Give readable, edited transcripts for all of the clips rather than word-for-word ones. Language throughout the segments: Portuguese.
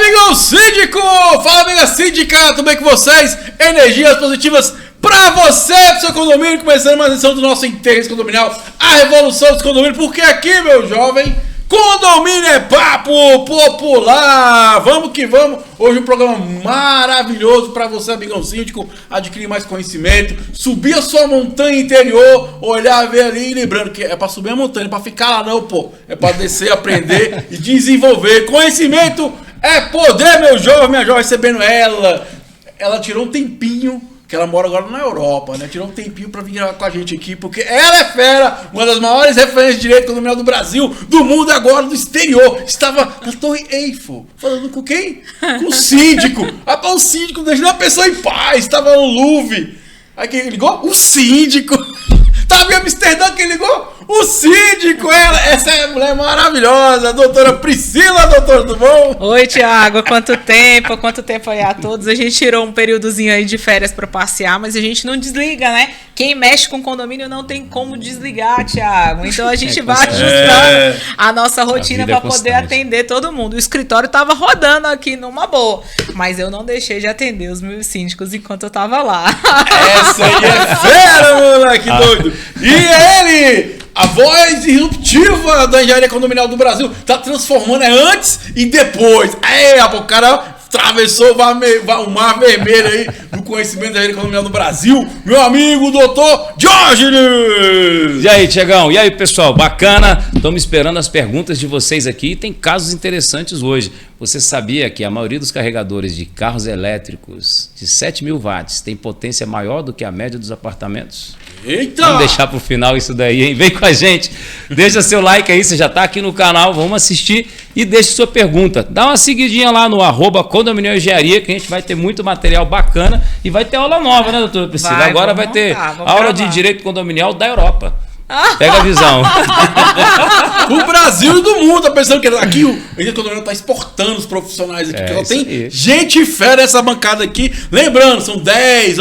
amigão síndico! Fala, amiga síndica! Tudo bem com vocês? Energias positivas pra você, pro seu condomínio. Começando mais uma edição do nosso Interesse Condominial, a revolução dos condomínios. Porque aqui, meu jovem, condomínio é papo popular. Vamos que vamos. Hoje um programa maravilhoso pra você, amigão síndico, adquirir mais conhecimento, subir a sua montanha interior, olhar, ver ali, lembrando que é pra subir a montanha, pra ficar lá não, pô. É pra descer, aprender e desenvolver. Conhecimento é poder, meu jovem, minha jovem, recebendo ela. Ela tirou um tempinho, que ela mora agora na Europa, né? Tirou um tempinho pra vir com a gente aqui, porque ela é fera, uma das maiores referências de direito condominial do Brasil, do mundo agora, do exterior. Estava na Torre Eiffel, falando com quem? Com o síndico. Rapaz, o síndico deixou a pessoa em paz, estava no Louvre. Aí quem ligou? O síndico. Tava em Amsterdã, quem ligou? O síndico, essa é a mulher maravilhosa, a doutora Priscila, doutor, tudo bom? Oi, Thiago, quanto tempo aí a todos. A gente tirou um períodozinho aí de férias para passear, mas a gente não desliga, né? Quem mexe com condomínio não tem como desligar, Thiago. Então a gente vai ajustando a nossa rotina para poder atender todo mundo. O escritório tava rodando aqui numa boa, mas eu não deixei de atender os meus síndicos enquanto eu tava lá. Essa aí é fera, moleque doido. E ele... a voz disruptiva da engenharia condominial do Brasil tá transformando antes e depois. O cara atravessou o mar vermelho aí do conhecimento da engenharia condominial do Brasil. Meu amigo, doutor Diógenes! E aí, Tiagão? E aí, pessoal? Bacana? Estamos esperando as perguntas de vocês aqui. Tem casos interessantes hoje. Você sabia que a maioria dos carregadores de carros elétricos de 7.000 watts tem potência maior do que a média dos apartamentos? Eita! Vamos deixar pro final isso daí, hein? Vem com a gente. Deixa seu like aí, você já tá aqui no canal, vamos assistir e deixe sua pergunta. Dá uma seguidinha lá no @Condominial Engenharia, que a gente vai ter muito material bacana e vai ter aula nova, né, doutora Priscila? Agora vai ter aula de Direito Condominial da Europa. Pega a visão. O Brasil e do mundo, tá pensando que aqui o Engenharia Condominial tá exportando os profissionais aqui, porque tem gente fera essa bancada aqui. Lembrando, são 10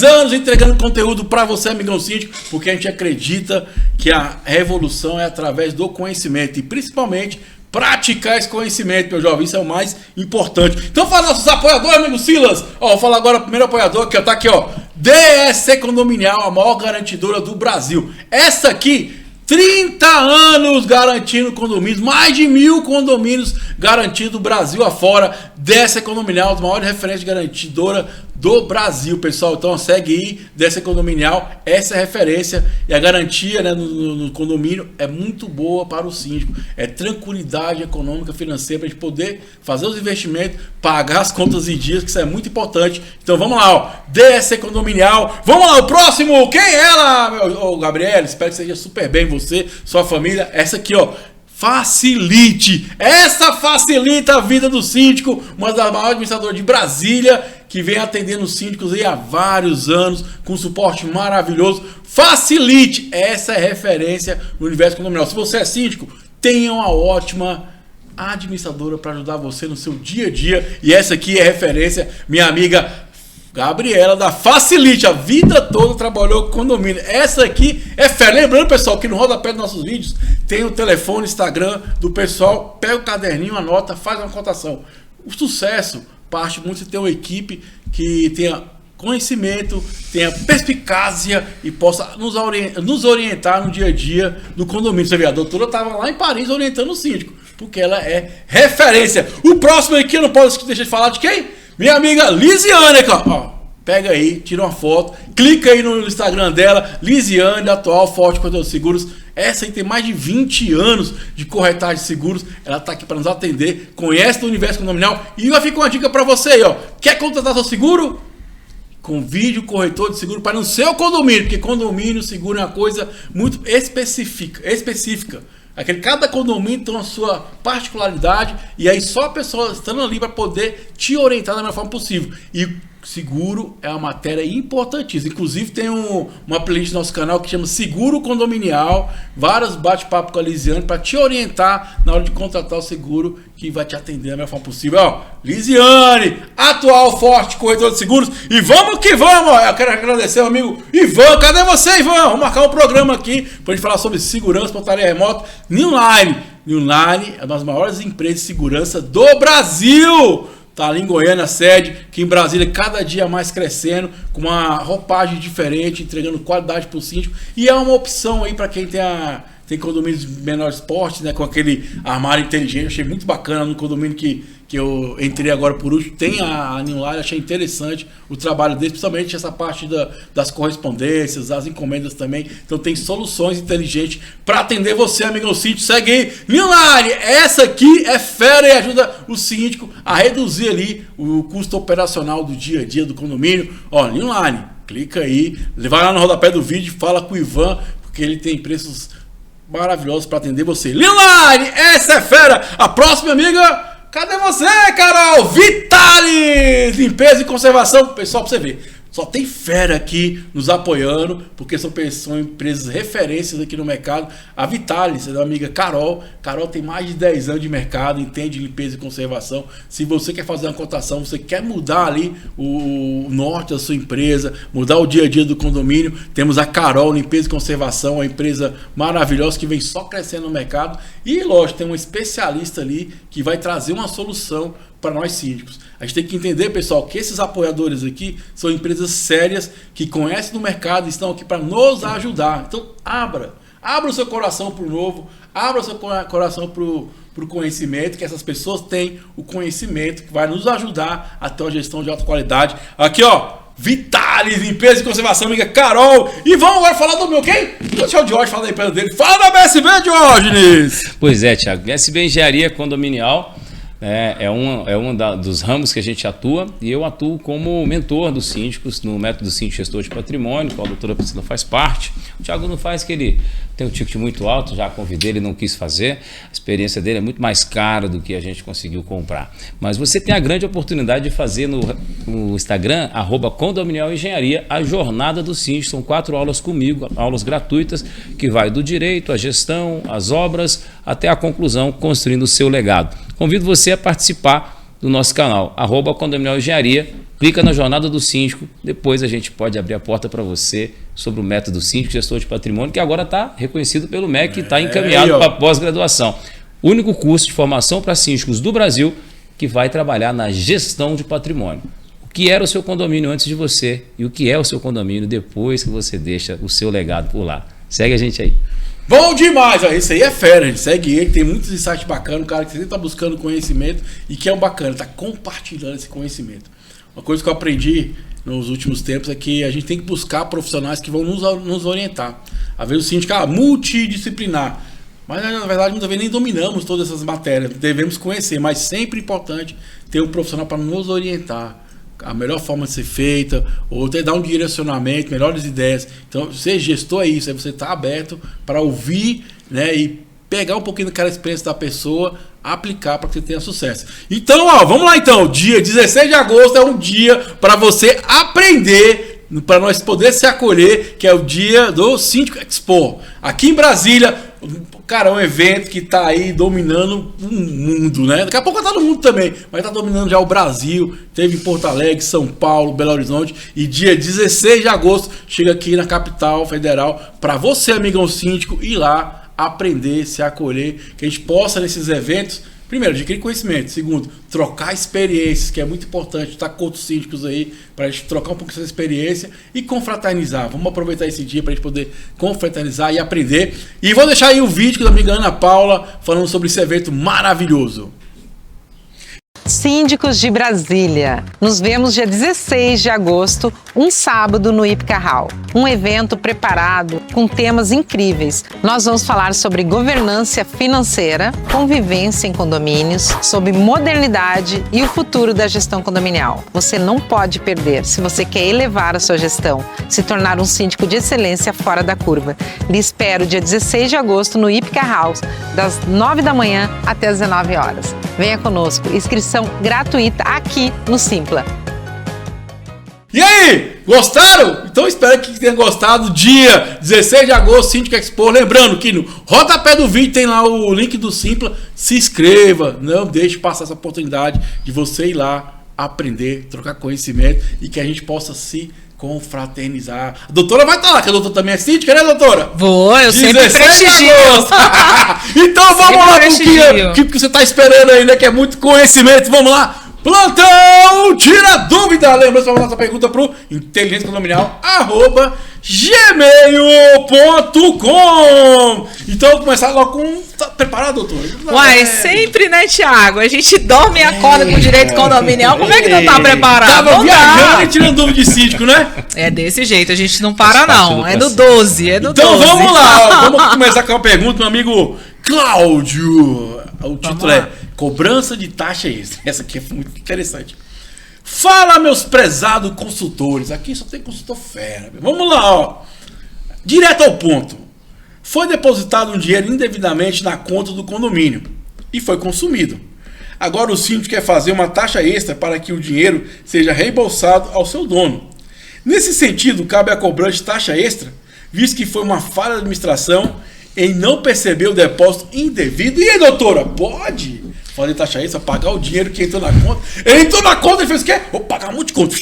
anos entregando conteúdo pra você, amigão síndico, porque a gente acredita que a revolução é através do conhecimento e principalmente praticar esse conhecimento, meu jovem, isso é o mais importante. Então fala nossos apoiadores, amigo Silas. Vou falar agora o primeiro apoiador, que tá aqui, DSC Condominial, a maior garantidora do Brasil. Essa aqui, 30 anos garantindo condomínios, mais de 1.000 condomínios garantidos Brasil afora. DSC Condominial, a maior referência garantidora do Brasil, pessoal. Então segue aí, DSC Condominial, essa é a referência e a garantia, né, no condomínio é muito boa para o síndico. É tranquilidade econômica, financeira, para a gente poder fazer os investimentos, pagar as contas em dias, que isso é muito importante. Então vamos lá, DSC Condominial. Vamos lá, o próximo, quem é ela? Gabriel, espero que seja super bem você, sua família. Essa aqui, Facilite. Essa facilita a vida do síndico, uma das maiores administradoras de Brasília, que vem atendendo os síndicos aí há vários anos, com suporte maravilhoso. Facilite. Essa é referência no universo condominial. Se você é síndico, tenha uma ótima administradora para ajudar você no seu dia a dia. E essa aqui é referência, minha amiga Gabriela, da Facilite, a vida toda trabalhou com condomínio. Essa aqui é fera. Lembrando, pessoal, que no rodapé dos nossos vídeos tem o telefone, Instagram do pessoal. Pega o caderninho, anota, faz uma cotação. O sucesso parte muito de ter uma equipe que tenha conhecimento, tenha perspicácia e possa nos orientar no dia a dia do condomínio. Você vê, a doutora estava lá em Paris orientando o síndico, porque ela é referência. O próximo aqui, eu não posso deixar de falar de quem? Minha amiga Lisiane, pega aí, tira uma foto, clica aí no Instagram dela, Lisiane, da Atual Forte Conteúdo Seguros. Essa aí tem mais de 20 anos de corretagem de seguros. Ela tá aqui para nos atender, conhece do universo condominial e vai ficar uma dica para você aí, Quer contratar seu seguro? Convide o corretor de seguro para no seu condomínio, porque condomínio, seguro é uma coisa muito específica. Cada condomínio tem a sua particularidade e aí só a pessoa estando ali para poder te orientar da melhor forma possível. E seguro é uma matéria importantíssima. Inclusive tem uma playlist no nosso canal que chama Seguro Condominial, vários bate-papo com a Lisiane para te orientar na hora de contratar o seguro que vai te atender da melhor forma possível. Lisiane, Atual Forte Corretor de Seguros. E vamos que vamos! Eu quero agradecer ao amigo Ivan. Cadê você, Ivan? Vamos marcar um programa aqui para a gente falar sobre segurança, portaria remota, online. New Line é uma das maiores empresas de segurança do Brasil. Tá ali em Goiânia, a sede, que em Brasília cada dia mais crescendo, com uma roupagem diferente, entregando qualidade para o síndico. E é uma opção aí para quem tem condomínios de menor porte, né, com aquele armário inteligente. Eu achei muito bacana no condomínio que eu entrei agora por último. Tem a New Line, achei interessante o trabalho deles, principalmente essa parte das correspondências, das encomendas também. Então tem soluções inteligentes para atender você, amigão síndico. Segue aí, New Line, essa aqui é fera e ajuda o síndico a reduzir ali o custo operacional do dia a dia do condomínio. Ó, New Line, clica aí, vai lá no rodapé do vídeo, fala com o Ivan, porque ele tem preços maravilhosos para atender você. New Line, essa é fera. A próxima, amiga, cadê você, Carol? Vitalis, limpeza e conservação. Pessoal, pra você ver, só tem fera aqui nos apoiando, porque são empresas referências aqui no mercado. A Vitalis, é da amiga Carol. Carol tem mais de 10 anos de mercado, entende limpeza e conservação. Se você quer fazer uma cotação, você quer mudar ali o norte da sua empresa, mudar o dia a dia do condomínio, temos a Carol Limpeza e Conservação, uma empresa maravilhosa que vem só crescendo no mercado. E, lógico, tem um especialista ali que vai trazer uma solução para nós síndicos. A gente tem que entender, pessoal, que esses apoiadores aqui são empresas sérias que conhecem do mercado e estão aqui para nos ajudar. Então, abra o seu coração para o novo, abra o seu coração para o conhecimento, que essas pessoas têm o conhecimento que vai nos ajudar a ter uma gestão de alta qualidade. Aqui, ó, Vitalis, limpeza e conservação, amiga Carol. E vamos agora falar do meu quem? Deixa o Diógenes falar da empresa dele. Fala da BSB, Diógenes! Pois é, Thiago. BSB Engenharia Condominial é um dos ramos que a gente atua, e eu atuo como mentor dos síndicos no método Síndico Gestor de Patrimônio, qual a doutora Priscila faz parte. O Thiago não faz, que ele tem um ticket muito alto, já convidei, ele não quis fazer. A experiência dele é muito mais cara do que a gente conseguiu comprar. Mas você tem a grande oportunidade de fazer no Instagram, @condominialengenharia, a jornada do síndico. São 4 aulas comigo, aulas gratuitas, que vai do direito, à gestão, às obras, até a conclusão, construindo o seu legado. Convido você a participar do nosso canal, @condominialengenharia. Clica na jornada do síndico, depois a gente pode abrir a porta para você sobre o método Síndico Gestor de Patrimônio, que agora está reconhecido pelo MEC e está encaminhado para pós-graduação. Único curso de formação para síndicos do Brasil que vai trabalhar na gestão de patrimônio. O que era o seu condomínio antes de você e o que é o seu condomínio depois que você deixa o seu legado por lá. Segue a gente aí. Bom demais, ó, esse aí é fera, a gente segue ele, tem muitos insights bacanas, o cara que sempre está buscando conhecimento e que é um bacana, está compartilhando esse conhecimento. Uma coisa que eu aprendi nos últimos tempos é que a gente tem que buscar profissionais que vão nos orientar. Às vezes o síndico é multidisciplinar, mas na verdade muitas vezes nem dominamos todas essas matérias, devemos conhecer, mas sempre é importante ter um profissional para nos orientar. A melhor forma de ser feita, ou até dar um direcionamento, melhores ideias. Então, ser gestor é isso, é você estar aberto para ouvir, né, e pegar um pouquinho daquela experiência da pessoa, aplicar para que você tenha sucesso. Então, ó, vamos lá então. Dia 16 de agosto é um dia para você aprender, para nós poder se acolher, que é o dia do Síndico Expo. Aqui em Brasília, cara, é um evento que tá aí dominando o mundo, né? Daqui a pouco tá no mundo também, mas tá dominando já o Brasil. Teve em Porto Alegre, São Paulo, Belo Horizonte, e dia 16 de agosto chega aqui na capital federal para você, amigão síndico, ir lá aprender, se acolher, que a gente possa nesses eventos, primeiro, adquirir conhecimento, segundo, trocar experiências, que é muito importante, estar com outros síndicos aí, para a gente trocar um pouco essa experiência e confraternizar. Vamos aproveitar esse dia para a gente poder confraternizar e aprender. E vou deixar aí o vídeo da amiga Ana Paula falando sobre esse evento maravilhoso. Síndicos de Brasília. Nos vemos dia 16 de agosto, um sábado no Ípica Hall. Um evento preparado com temas incríveis. Nós vamos falar sobre governança financeira, convivência em condomínios, sobre modernidade e o futuro da gestão condominial. Você não pode perder se você quer elevar a sua gestão, se tornar um síndico de excelência fora da curva. Lhe espero dia 16 de agosto no Ípica Hall, das 9 da manhã até as 19 horas. Venha conosco, inscrição gratuita aqui no Simpla. E aí, gostaram? Então espero que tenham gostado. Dia 16 de agosto, Síndico Expo. Lembrando que no rodapé do vídeo tem lá o link do Simpla. Se inscreva, não deixe passar essa oportunidade de você ir lá aprender, trocar conhecimento e que a gente possa se confraternizar. A doutora vai estar lá, que a doutora também é síndica, né, doutora? Vou, eu sempre prestigio. Então vamos lá, porque você está esperando aí, né, que é muito conhecimento. Vamos lá. Plantão Tira Dúvida. Lembrando, para mandar essa pergunta pro inteligentecondominial@gmail.com. Então, vou começar logo com... Tá preparado, doutor? Uai, sempre, né, Thiago? A gente dorme e acorda com direito condominial. Como é que não tá preparado? Tava viajando e tirando dúvida de síndico, né? É desse jeito, a gente não para não. É no 12, é no 12. Então vamos lá, vamos começar com uma pergunta, meu amigo Cláudio. O título é Cobrança de Taxa Extra. Essa aqui é muito interessante. Fala, meus prezados consultores. Aqui só tem consultor fera. Vamos lá, ó. Direto ao ponto. Foi depositado um dinheiro indevidamente na conta do condomínio e foi consumido. Agora o síndico quer fazer uma taxa extra para que o dinheiro seja reembolsado ao seu dono. Nesse sentido, cabe a cobrança de taxa extra, visto que foi uma falha da administração em não perceber o depósito indevido. E aí, doutora, pode fazer taxa extra, pagar o dinheiro que entrou na conta? Ele entrou na conta e fez o quê? Vou pagar um monte de conta.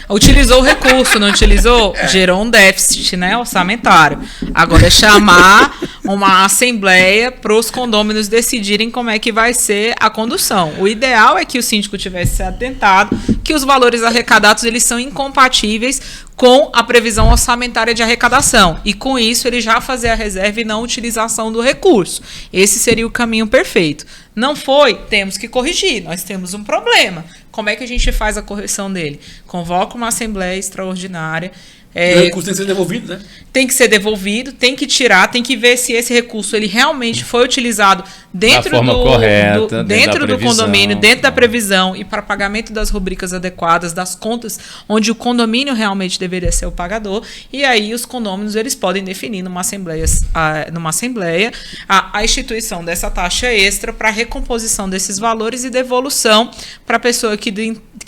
Utilizou o recurso, não utilizou? Gerou um déficit, né, orçamentário. Agora é chamar uma assembleia para os condôminos decidirem como é que vai ser a condução. O ideal é que o síndico tivesse se atentado que os valores arrecadados eles são incompatíveis com a previsão orçamentária de arrecadação. E com isso ele já fazer a reserva e não utilização do recurso. Esse seria o caminho perfeito. Não foi? Temos que corrigir. Nós temos um problema. Como é que a gente faz a correção dele? Convoca uma assembleia extraordinária. O recurso tem que ser devolvido, né? Tem que ser devolvido, tem que tirar, tem que ver se esse recurso ele realmente foi utilizado dentro do condomínio, dentro da previsão e para pagamento das rubricas adequadas, das contas onde o condomínio realmente deveria ser o pagador. E aí os condôminos eles podem definir numa assembleia a instituição dessa taxa extra para recomposição desses valores e devolução para a pessoa que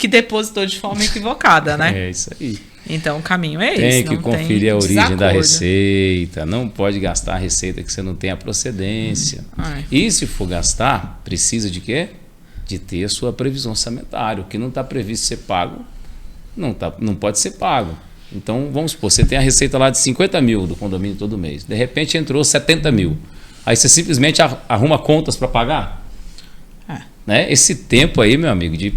depositou de forma equivocada, né? É isso aí. Então o caminho é esse. Tem que conferir a origem da receita. Não pode gastar a receita que você não tem a procedência. E se for gastar, precisa de quê? De ter a sua previsão orçamentária. O que não está previsto ser pago, não pode ser pago. Então, vamos supor, você tem a receita lá de 50 mil do condomínio todo mês. De repente entrou 70 mil. Aí você simplesmente arruma contas para pagar? Né? Esse tempo aí, meu amigo, de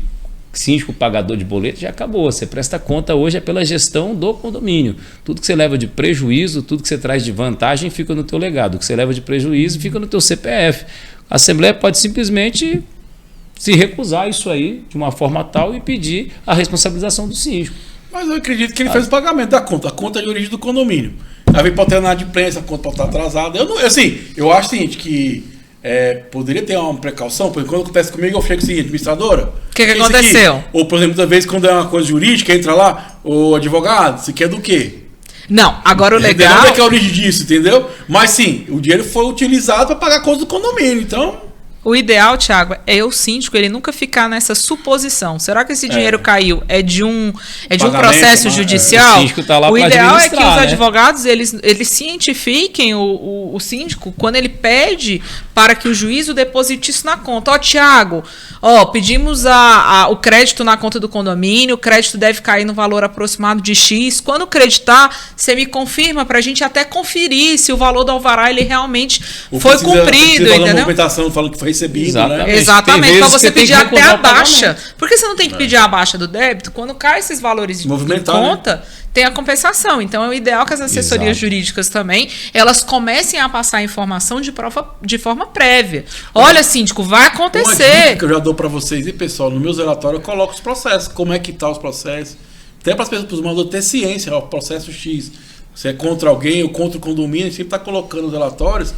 síndico pagador de boleto já acabou. Você presta conta hoje é pela gestão do condomínio. Tudo que você leva de prejuízo, tudo que você traz de vantagem fica no teu legado. O que você leva de prejuízo fica no teu CPF. A Assembleia pode simplesmente se recusar isso aí de uma forma tal e pedir a responsabilização do síndico. Mas eu acredito que ele fez o pagamento da conta. A conta é de origem do condomínio. Aí vem para o terminado de imprensa, a conta pode estar atrasada. Eu acho o seguinte, que poderia ter uma precaução, porque quando acontece comigo, eu chego assim, administradora. O que aconteceu? Aqui, ou, por exemplo, muitas vezes, quando é uma coisa jurídica, entra lá, o advogado, você quer do quê? Não, agora o legal... Não é que é a origem disso, entendeu? Mas sim, o dinheiro foi utilizado para pagar a conta do condomínio, então... O ideal, Thiago, é o síndico ele nunca ficar nessa suposição. Será que esse dinheiro caiu? É de um processo judicial? O síndico tá lá o ideal é que os né? advogados eles cientifiquem o síndico quando ele pede para que o juízo deposite isso na conta. Thiago, pedimos o crédito na conta do condomínio, o crédito deve cair no valor aproximado de X. Quando creditar, você me confirma para a gente até conferir se o valor do alvará ele realmente foi cumprido, entendeu? Documentação falando que foi recebido, exatamente, né? Exatamente, para você pedir até a baixa. Por que você não tem que pedir a baixa do débito? Quando cai esses valores de conta, né? Tem a compensação. Então é o ideal que as assessorias jurídicas também, elas comecem a passar a informação de forma prévia. Olha, síndico, vai acontecer. Uma dica que eu já dou para vocês, e pessoal, no meu relatório eu coloco os processos, como é que tá os processos. Até para as pessoas, para os mandadores ter ciência, o processo X. Se é contra alguém ou contra o condomínio, sempre está colocando os relatórios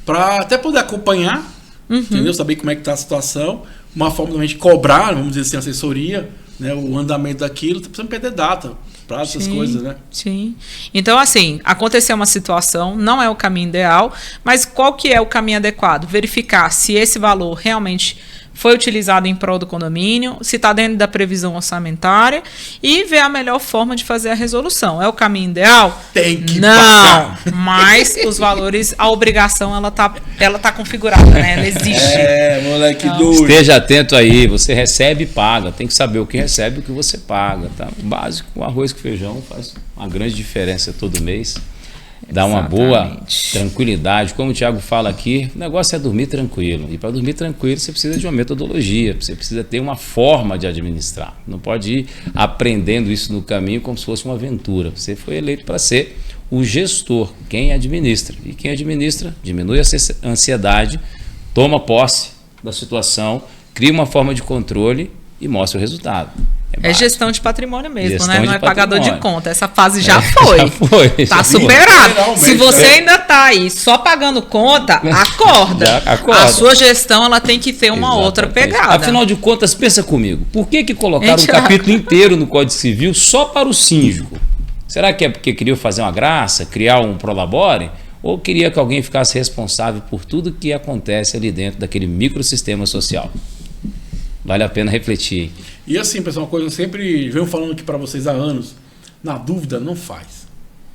para até poder acompanhar, entendeu? Saber como é que está a situação, uma forma de a gente cobrar, vamos dizer assim, assessoria, né, o andamento daquilo, você precisa perder data para essas coisas, né? Sim. Então, assim, aconteceu uma situação, não é o caminho ideal, mas qual que é o caminho adequado? Verificar se esse valor realmente foi utilizado em prol do condomínio, se está dentro da previsão orçamentária e ver a melhor forma de fazer a resolução. É o caminho ideal? Tem que não, pagar. Mas os valores, a obrigação, ela tá configurada, né? Ela existe. Moleque doido. Esteja atento aí, você recebe e paga. Tem que saber o que recebe e o que você paga, tá? O básico, o arroz com feijão faz uma grande diferença todo mês. Dá uma boa tranquilidade. Como o Thiago fala aqui, o negócio é dormir tranquilo. E para dormir tranquilo, você precisa de uma metodologia, você precisa ter uma forma de administrar. Não pode ir aprendendo isso no caminho como se fosse uma aventura. Você foi eleito para ser o gestor, quem administra. E quem administra diminui a ansiedade, toma posse da situação, cria uma forma de controle e mostra o resultado. É gestão de patrimônio mesmo, Gestão né? Não é pagador de patrimônio. conta. Essa fase já foi. Já foi. Tá Já superado. Se você ainda tá aí só pagando conta, acorda. Já acorda. A sua gestão ela tem que ter uma outra pegada. Afinal de contas, pensa comigo. Por que colocaram um capítulo inteiro no Código Civil só para o síndico? Será que é porque queriam fazer uma graça, criar um prolabore? Ou queria que alguém ficasse responsável por tudo que acontece ali dentro daquele microsistema social? Vale a pena refletir. E assim, pessoal, uma coisa que eu sempre venho falando aqui para vocês há anos. Na dúvida, não faz.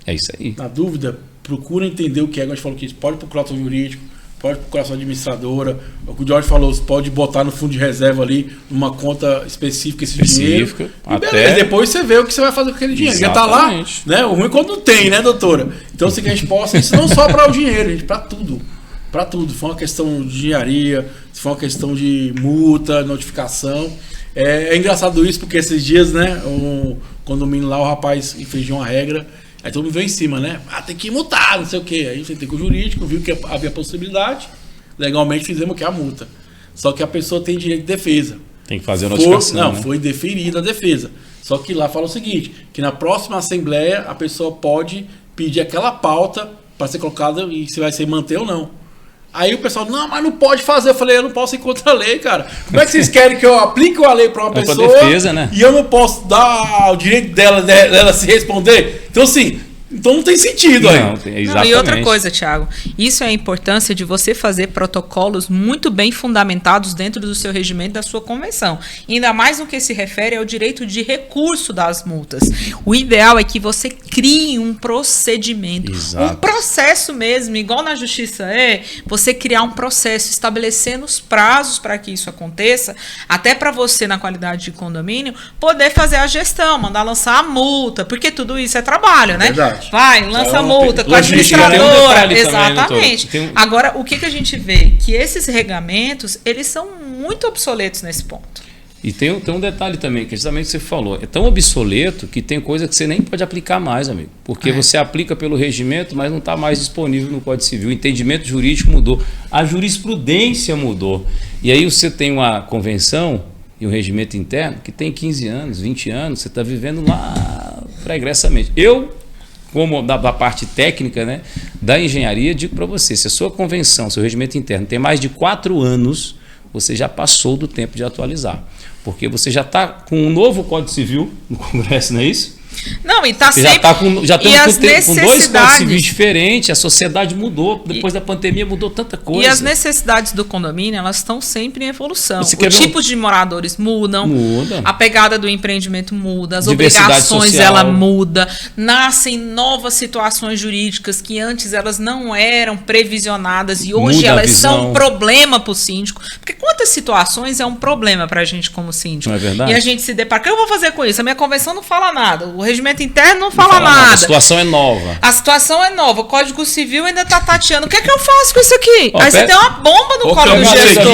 É isso aí. Na dúvida, procura entender o que é. A gente falou que pode procurar seu jurídico, pode procurar sua administradora. O que o Jorge falou, você pode botar no fundo de reserva ali, numa conta específica esse dinheiro. E beleza, depois você vê o que você vai fazer com aquele dinheiro. Exatamente. Já tá lá, né? O ruim é quando não tem, né, doutora? Então, assim, que a gente possa, isso não só para o dinheiro, gente, para tudo. Para tudo. Se for uma questão de engenharia, se for uma questão de multa, notificação. É engraçado isso, porque esses dias, né, um condomínio lá, o rapaz infringiu uma regra, aí todo mundo veio em cima, né? Tem que multar, não sei o quê. Aí você tem com o jurídico, viu que havia possibilidade, legalmente fizemos que a multa. Só que a pessoa tem direito de defesa. Tem que fazer a notificação. Foi deferida a defesa. Só que lá fala o seguinte, que na próxima assembleia a pessoa pode pedir aquela pauta para ser colocada e se vai ser manter ou não. Aí o pessoal, não, mas não pode fazer. Eu falei, eu não posso ir contra a lei, cara. Como é que vocês querem que eu aplique a lei para uma pessoa defesa, né? E eu não posso dar o direito dela se responder? Então, assim, então não tem sentido aí. Exatamente. E outra coisa, Thiago, isso é a importância de você fazer protocolos muito bem fundamentados dentro do seu regimento, da sua convenção. E ainda mais no que se refere ao direito de recurso das multas. O ideal é que você crie um procedimento, um processo mesmo, igual na justiça você criar um processo, estabelecendo os prazos para que isso aconteça, até para você, na qualidade de condomínio, poder fazer a gestão, mandar lançar a multa, porque tudo isso é trabalho, né? Verdade. Vai, lança a multa com a administradora. Exatamente. Agora, o que a gente vê? Que esses regamentos, eles são muito obsoletos nesse ponto. E tem um detalhe também, que justamente você falou, é tão obsoleto que tem coisa que você nem pode aplicar mais, amigo. Porque você aplica pelo regimento, mas não está mais disponível no Código Civil. O entendimento jurídico mudou, a jurisprudência mudou. E aí você tem uma convenção e um regimento interno que tem 15 anos, 20 anos, você está vivendo lá pregressamente. Eu, como da parte técnica, né, da engenharia, digo para você, se a sua convenção, seu regimento interno tem mais de 4 anos, você já passou do tempo de atualizar. Porque você já está com um novo Código Civil no Congresso, não é isso? Não, e está sempre... Já estamos com 2 Códigos Civis diferentes, a sociedade mudou, depois da pandemia mudou tanta coisa. E as necessidades do condomínio, elas estão sempre em evolução. Os tipos de moradores mudam, a pegada do empreendimento muda, as obrigações ela muda, nascem novas situações jurídicas que antes elas não eram previsionadas e hoje elas são um problema para o síndico. Porque quantas situações é um problema para a gente como síndico? Não é verdade? E a gente se depara, o que eu vou fazer com isso? A minha convenção não fala nada, o regimento interno não fala nada. A situação é nova. A situação é nova. O Código Civil ainda está tateando. O que é que eu faço com isso aqui? Aí você tem uma bomba no colo do gestor.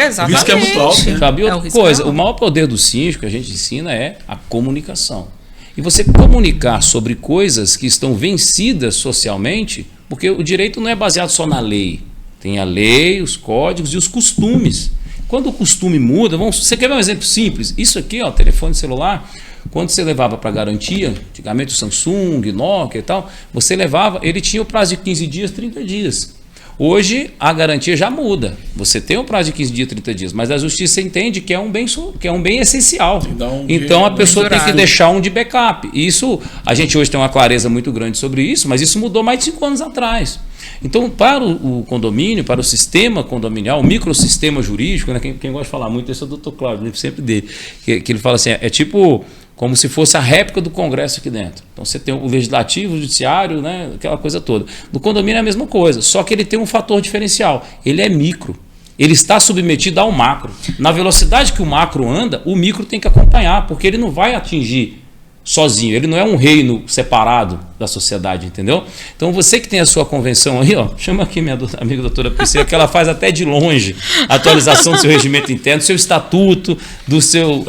Exatamente. O risco é muito alto, né? Sabe outra coisa? O maior poder do síndico que a gente ensina é a comunicação. E você comunicar sobre coisas que estão vencidas socialmente, porque o direito não é baseado só na lei. Tem a lei, os códigos e os costumes. Quando o costume muda, você quer ver um exemplo simples? Isso aqui, ó, telefone celular, quando você levava para garantia, antigamente o Samsung, Nokia e tal, você levava, ele tinha o prazo de 15 dias, 30 dias. Hoje a garantia já muda. Você tem um prazo de 15 dias, 30 dias, mas a justiça entende que é um bem essencial. Então a pessoa tem que deixar um de backup. Isso, a gente hoje tem uma clareza muito grande sobre isso, mas isso mudou mais de 5 anos atrás. Então, para o condomínio, para o sistema condominial, o microsistema jurídico, né, quem gosta de falar muito, esse é o Dr. Cláudio, sempre dele, que ele fala assim, é tipo como se fosse a réplica do Congresso aqui dentro. Então você tem o legislativo, o judiciário, né, aquela coisa toda. No condomínio é a mesma coisa, só que ele tem um fator diferencial, ele é micro. Ele está submetido ao macro. Na velocidade que o macro anda, o micro tem que acompanhar, porque ele não vai atingir sozinho. Ele não é um reino separado da sociedade, entendeu? Então você que tem a sua convenção aí, ó, chama aqui minha amiga doutora Priscila, que ela faz até de longe a atualização do seu regimento interno, do seu estatuto,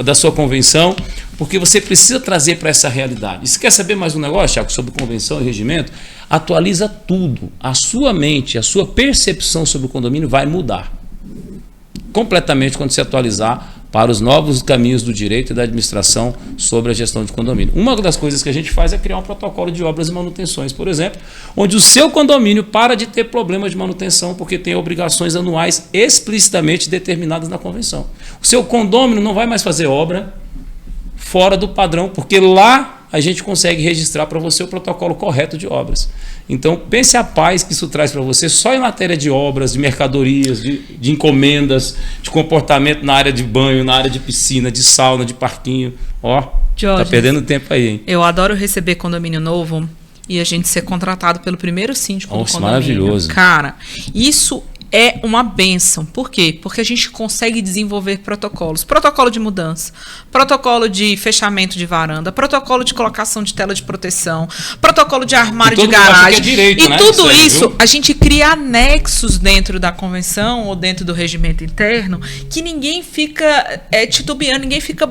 da sua convenção, porque você precisa trazer para essa realidade. E se quer saber mais um negócio, Thiago, sobre convenção e regimento, atualiza tudo. A sua mente, a sua percepção sobre o condomínio vai mudar completamente quando se atualizar para os novos caminhos do direito e da administração sobre a gestão de condomínio. Uma das coisas que a gente faz é criar um protocolo de obras e manutenções, por exemplo, onde o seu condomínio para de ter problemas de manutenção porque tem obrigações anuais explicitamente determinadas na convenção. O seu condomínio não vai mais fazer obra fora do padrão, porque lá a gente consegue registrar para você o protocolo correto de obras. Então, pense a paz que isso traz para você só em matéria de obras, de mercadorias, de encomendas, de comportamento na área de banho, na área de piscina, de sauna, de parquinho. Ó, tá perdendo tempo aí, hein? Eu adoro receber condomínio novo e a gente ser contratado pelo primeiro síndico do condomínio. Maravilhoso. Cara, isso é uma bênção. Por quê? Porque a gente consegue desenvolver protocolos. Protocolo de mudança, protocolo de fechamento de varanda, protocolo de colocação de tela de proteção, protocolo de armário de garagem. Direito, e né? tudo isso, a gente cria anexos dentro da convenção ou dentro do regimento interno que ninguém fica titubeando, ninguém fica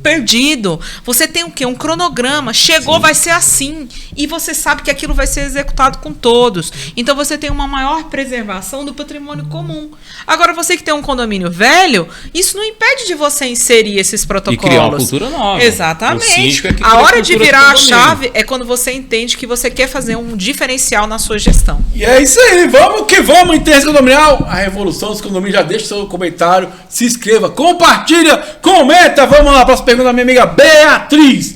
perdido. Você tem o quê? Um cronograma. Chegou, vai ser assim. E você sabe que aquilo vai ser executado com todos. Então você tem uma maior preservação do patrimônio comum. Agora, você que tem um condomínio velho, isso não impede de você inserir esses protocolos. E criar uma cultura nova. Exatamente. A hora de virar a chave é quando você entende que você quer fazer um diferencial na sua gestão. E é isso aí. Vamos que vamos. Interesse condominial. A revolução dos condomínios. Já deixa o seu comentário. Se inscreva. Compartilha. Comenta. Vamos lá. Próxima pergunta da minha amiga Beatriz.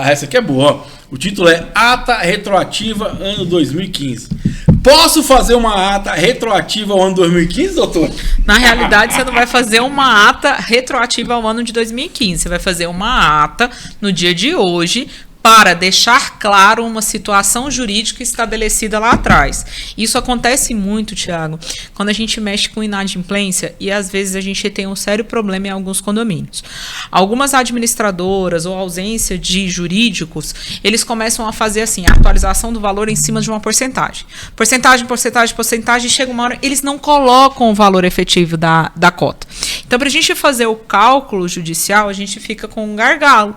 Essa aqui é boa. O título é Ata Retroativa Ano 2015. Posso fazer uma ata retroativa ao ano 2015, doutor? Na realidade, você não vai fazer uma ata retroativa ao ano de 2015. Você vai fazer uma ata no dia de hoje para deixar claro uma situação jurídica estabelecida lá atrás. Isso acontece muito, Thiago, quando a gente mexe com inadimplência e às vezes a gente tem um sério problema em alguns condomínios. Algumas administradoras ou ausência de jurídicos, eles começam a fazer assim, a atualização do valor em cima de uma porcentagem. Porcentagem, chega uma hora, eles não colocam o valor efetivo da cota. Então, para a gente fazer o cálculo judicial, a gente fica com um gargalo.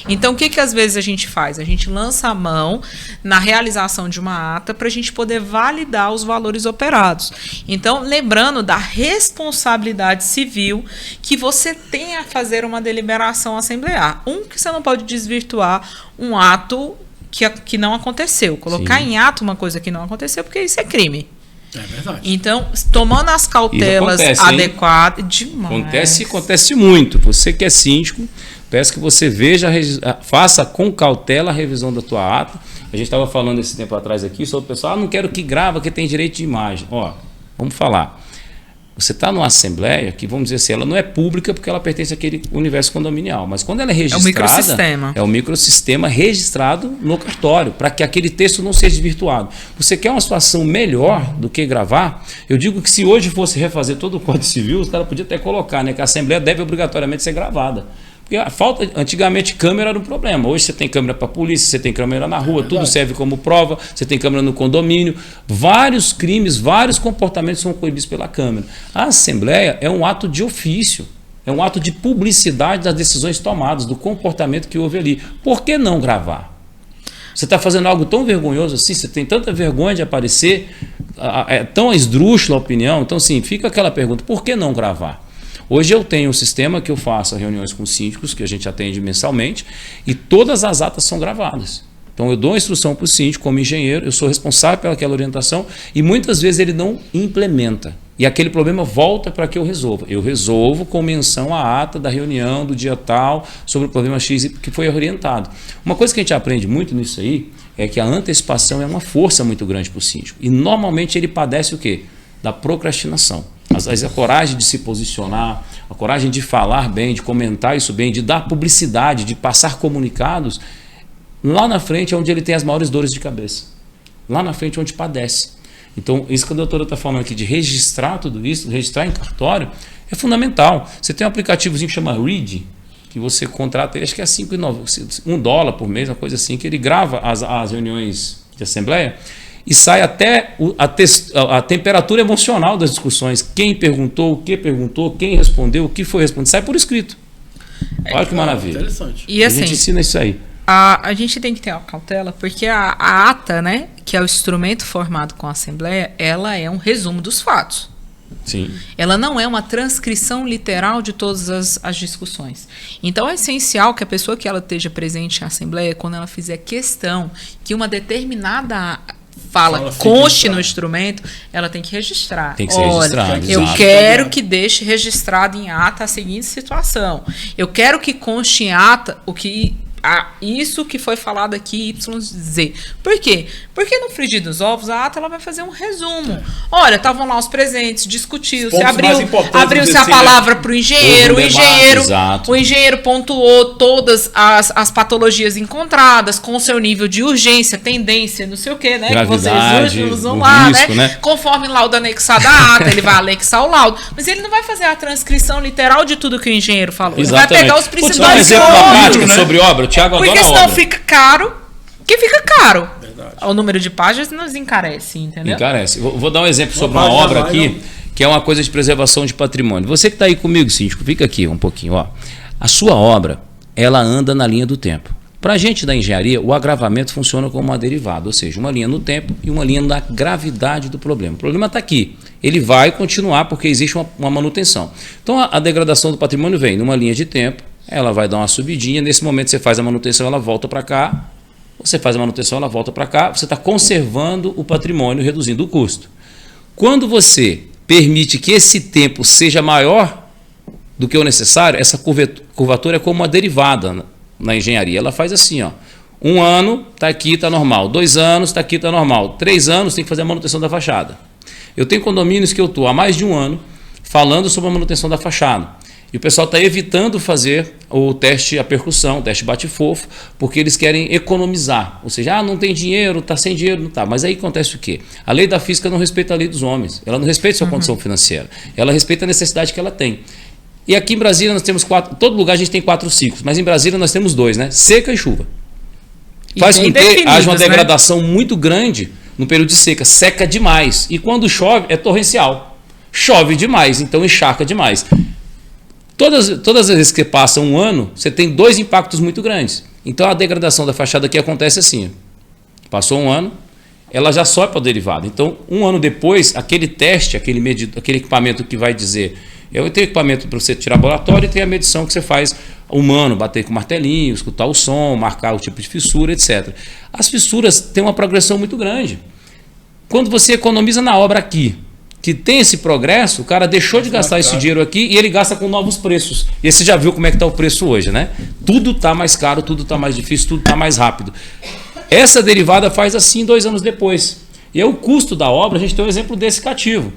Então, o que às vezes a gente faz? A gente lança a mão na realização de uma ata para a gente poder validar os valores operados. Então, lembrando da responsabilidade civil que você tem a fazer uma deliberação assemblear. Que você não pode desvirtuar um ato que não aconteceu. Colocar em ato uma coisa que não aconteceu, porque isso é crime. É verdade. Então, tomando as cautelas adequadas, demais. Acontece muito. Você que é síndico, peço que você faça com cautela a revisão da tua ata. A gente estava falando esse tempo atrás aqui sobre o pessoal, não quero que grava, que tem direito de imagem. Vamos falar. Você está numa assembleia que, vamos dizer assim, ela não é pública porque ela pertence àquele universo condominial, mas quando ela é registrada, é um microsistema registrado no cartório, para que aquele texto não seja desvirtuado. Você quer uma situação melhor do que gravar? Eu digo que se hoje fosse refazer todo o Código Civil, os caras podiam até colocar, né, que a assembleia deve obrigatoriamente ser gravada. Porque antigamente câmera era um problema. Hoje você tem câmera para polícia, você tem câmera na rua, tudo serve como prova, você tem câmera no condomínio. Vários crimes, vários comportamentos são coibidos pela câmera. A assembleia é um ato de ofício, é um ato de publicidade das decisões tomadas, do comportamento que houve ali. Por que não gravar? Você está fazendo algo tão vergonhoso assim, você tem tanta vergonha de aparecer, é tão esdrúxula a opinião. Então, sim, fica aquela pergunta, por que não gravar? Hoje eu tenho um sistema que eu faço reuniões com síndicos, que a gente atende mensalmente, e todas as atas são gravadas. Então eu dou a instrução para o síndico como engenheiro, eu sou responsável pelaquela orientação, e muitas vezes ele não implementa. e aquele problema volta para que eu resolva. Eu resolvo com menção à ata da reunião do dia tal sobre o problema X que foi orientado. Uma coisa que a gente aprende muito nisso aí é que a antecipação é uma força muito grande para o síndico. E normalmente ele padece o quê? Da procrastinação. Às vezes a coragem de se posicionar, a coragem de falar bem, de comentar isso bem, de dar publicidade, de passar comunicados, lá na frente é onde ele tem as maiores dores de cabeça. Lá na frente é onde padece. Então, isso que a doutora está falando aqui de registrar tudo isso, registrar em cartório, é fundamental. Você tem um aplicativozinho que chama Read, que você contrata ele, acho que é $1 por mês, uma coisa assim, que ele grava as reuniões de assembleia e sai até a temperatura emocional das discussões. Quem perguntou, o que perguntou, quem respondeu, o que foi respondido, sai por escrito. Olha que maravilha. Interessante. E assim, a gente ensina isso aí. A gente tem que ter uma cautela, porque a ata, né, que é o instrumento formado com a Assembleia, ela é um resumo dos fatos. Sim. Ela não é uma transcrição literal de todas as discussões. Então é essencial que a pessoa que ela esteja presente na Assembleia, quando ela fizer questão que uma determinada fala conste no instrumento, ela tem que registrar. Tem que ser registrado. Eu quero que deixe registrado em ata a seguinte situação. Eu quero que conste em ata o que... isso que foi falado aqui, YZ. Por quê? Porque no frigir dos ovos, a ata ela vai fazer um resumo. Olha, estavam lá os presentes, discutiu-se, abriu-se a palavra para o engenheiro, o engenheiro pontuou todas as patologias encontradas, com o seu nível de urgência, tendência, não sei o quê, né? Gravidade, que vocês usam lá, risco, né? Conforme o laudo anexado à ata, ele vai anexar o laudo. Mas ele não vai fazer a transcrição literal de tudo que o engenheiro falou. Exatamente. Ele vai pegar os principais um exemplo na prática, né? Sobre obra, o Thiago adora porque senão obra. fica caro. Que fica caro. Verdade. O número de páginas nos encarece, entendeu? Encarece. Vou dar um exemplo sobre uma obra aqui, que é uma coisa de preservação de patrimônio. Você que está aí comigo, síndico, fica aqui um pouquinho. Ó. A sua obra, ela anda na linha do tempo. Para a gente da engenharia, o agravamento funciona como uma derivada, ou seja, uma linha no tempo e uma linha na gravidade do problema. O problema está aqui. Ele vai continuar porque existe uma manutenção. Então, a degradação do patrimônio vem numa linha de tempo, ela vai dar uma subidinha, nesse momento você faz a manutenção, ela volta para cá, você faz a manutenção, ela volta para cá, você está conservando o patrimônio, reduzindo o custo. Quando você permite que esse tempo seja maior do que o necessário, essa curvatura é como uma derivada na engenharia. Ela faz assim, ó, 1 ano, está aqui, está normal. 2 anos, está aqui, está normal. 3 anos, tem que fazer a manutenção da fachada. Eu tenho condomínios que eu estou há mais de 1 ano falando sobre a manutenção da fachada. E o pessoal está evitando fazer o teste a percussão, o teste bate-fofo, porque eles querem economizar. Ou seja, não tem dinheiro, está sem dinheiro, não está. Mas aí acontece o quê? A lei da física não respeita a lei dos homens. Ela não respeita a sua condição financeira. Ela respeita a necessidade que ela tem. E aqui em Brasília nós temos 4, todo lugar a gente tem 4 ciclos, mas em Brasília nós temos 2, né? Seca e chuva. Faz com que haja uma degradação muito grande no período de seca. Seca demais. E quando chove, é torrencial. Chove demais, então encharca demais. Todas as vezes que passa 1 ano, você tem 2 impactos muito grandes. Então a degradação da fachada aqui acontece assim. Passou 1 ano, ela já sobe para o derivado. Então, 1 ano depois, aquele teste, aquele equipamento que vai dizer... Eu tenho equipamento para você tirar laboratório e tem a medição que você faz humano, bater com martelinho, escutar o som, marcar o tipo de fissura, etc. As fissuras têm uma progressão muito grande. Quando você economiza na obra aqui, que tem esse progresso, o cara deixou de gastar esse dinheiro aqui e ele gasta com novos preços. E você já viu como é que está o preço hoje, né? Tudo está mais caro, tudo está mais difícil, tudo está mais rápido. Essa derivada faz assim 2 anos depois. E aí o custo da obra, a gente tem um exemplo desse cativo.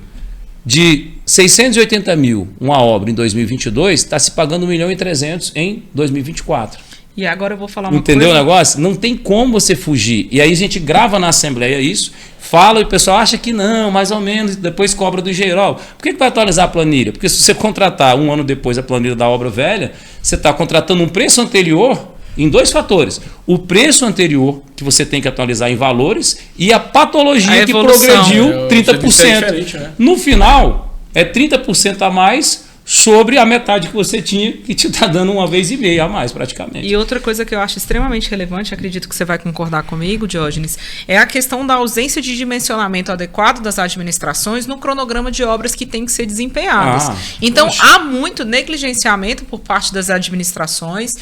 De 680 mil uma obra em 2022, está se pagando 1.300.000 em 2024. E agora eu vou falar uma Entendeu coisa. o negócio? Não tem como você fugir. E aí a gente grava na Assembleia isso, fala e o pessoal acha que não, mais ou menos, depois cobra do engenheiro. Por que vai atualizar a planilha? Porque se você contratar 1 ano depois a planilha da obra velha, você está contratando um preço anterior em 2 fatores. O preço anterior, que você tem que atualizar em valores, e a patologia que progrediu 30%. Né? No final, é 30% a mais sobre a metade que você tinha, que te está dando 1,5 vez a mais, praticamente. E outra coisa que eu acho extremamente relevante, acredito que você vai concordar comigo, Diógenes, é a questão da ausência de dimensionamento adequado das administrações no cronograma de obras que têm que ser desempenhadas. Então, há muito negligenciamento por parte das administrações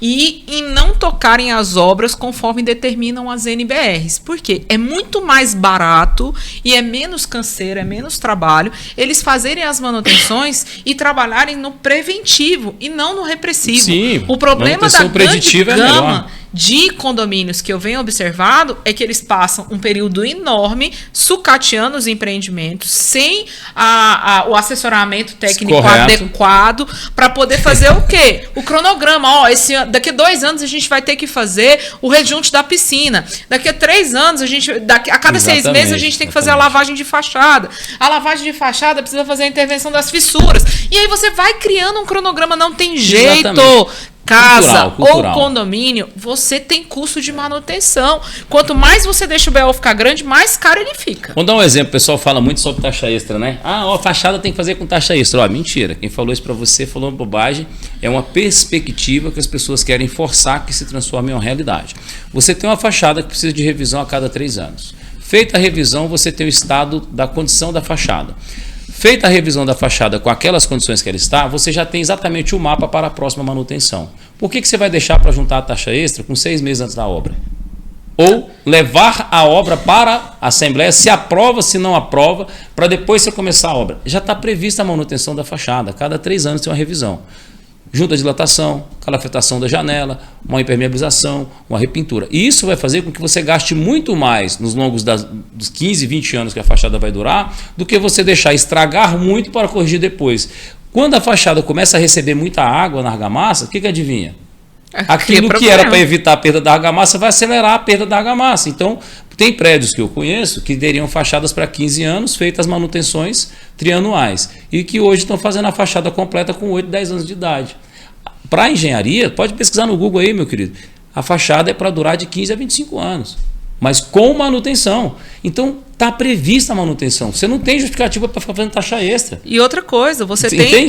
e em não tocarem as obras conforme determinam as NBRs. Por quê? É muito mais barato e é menos canseiro, é menos trabalho eles fazerem as manutenções e trabalharem no preventivo e não no repressivo. Sim, o problema da grande gama é de condomínios que eu venho observado é que eles passam um período enorme sucateando os empreendimentos sem o assessoramento técnico adequado para poder fazer o quê? O cronograma. Daqui a 2 anos a gente vai ter que fazer o rejunte da piscina. Daqui a 3 anos, a cada 6 meses a gente tem que fazer a lavagem de fachada. A lavagem de fachada precisa fazer a intervenção das fissuras. E aí você vai criando um cronograma, não tem jeito. Exatamente. Casa cultural. Ou condomínio, você tem custo de manutenção. Quanto mais você deixa o BO ficar grande, mais caro ele fica. Vamos dar um exemplo. O pessoal fala muito sobre taxa extra, né? A fachada tem que fazer com taxa extra. Mentira. Quem falou isso para você falou uma bobagem. É uma perspectiva que as pessoas querem forçar que se transforme em uma realidade. Você tem uma fachada que precisa de revisão a cada 3 anos. Feita a revisão, você tem o estado da condição da fachada. Feita a revisão da fachada com aquelas condições que ela está, você já tem exatamente o mapa para a próxima manutenção. Por que você vai deixar para juntar a taxa extra com 6 meses antes da obra? Ou levar a obra para a Assembleia, se aprova, se não aprova, para depois você começar a obra. Já está prevista a manutenção da fachada, cada 3 anos tem uma revisão. Junta de dilatação, calafetação da janela, uma impermeabilização, uma repintura. E isso vai fazer com que você gaste muito mais nos longos dos 15, 20 anos que a fachada vai durar, do que você deixar estragar muito para corrigir depois. Quando a fachada começa a receber muita água na argamassa, o que adivinha? Aquilo que era para evitar a perda da argamassa vai acelerar a perda da argamassa. Então, tem prédios que eu conheço que teriam fachadas para 15 anos, feitas manutenções trianuais, e que hoje estão fazendo a fachada completa com 8, 10 anos de idade. Para a engenharia, pode pesquisar no Google aí, meu querido, a fachada é para durar de 15 a 25 anos, mas com manutenção. Então, está prevista a manutenção. Você não tem justificativa para ficar fazendo taxa extra. E outra coisa, você tem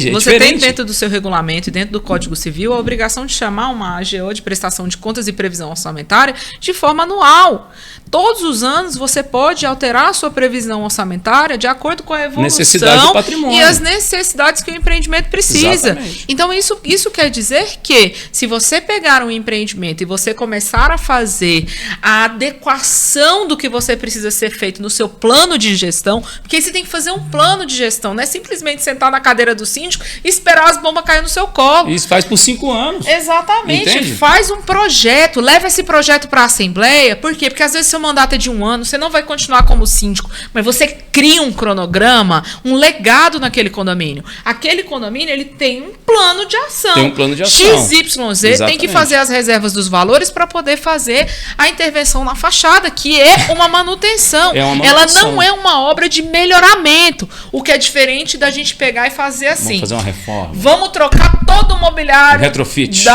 dentro do seu regulamento e dentro do Código Civil a obrigação de chamar uma AGO de prestação de contas e previsão orçamentária de forma anual. Todos os anos você pode alterar a sua previsão orçamentária de acordo com a evolução do patrimônio e as necessidades que o empreendimento precisa. Exatamente. Então, isso quer dizer que se você pegar um empreendimento e você começar a fazer a adequação do que você precisa ser feito no seu plano de gestão, porque aí você tem que fazer um plano de gestão, não é simplesmente sentar na cadeira do síndico e esperar as bombas caírem no seu colo. Isso faz por 5 anos. Exatamente. Entende? Faz um projeto, leva esse projeto para a Assembleia. Por quê? Porque às vezes seu mandato é de 1 ano, você não vai continuar como síndico, mas você cria um cronograma, um legado naquele condomínio. Aquele condomínio, ele tem um plano de ação. Tem um plano de ação. XYZ Exatamente. tem que fazer as reservas dos valores para poder fazer a intervenção na fachada, que é uma manutenção. Ela não é uma obra de melhoramento, o que é diferente da gente pegar e fazer assim. Vamos fazer uma reforma. Vamos trocar todo o mobiliário retrofit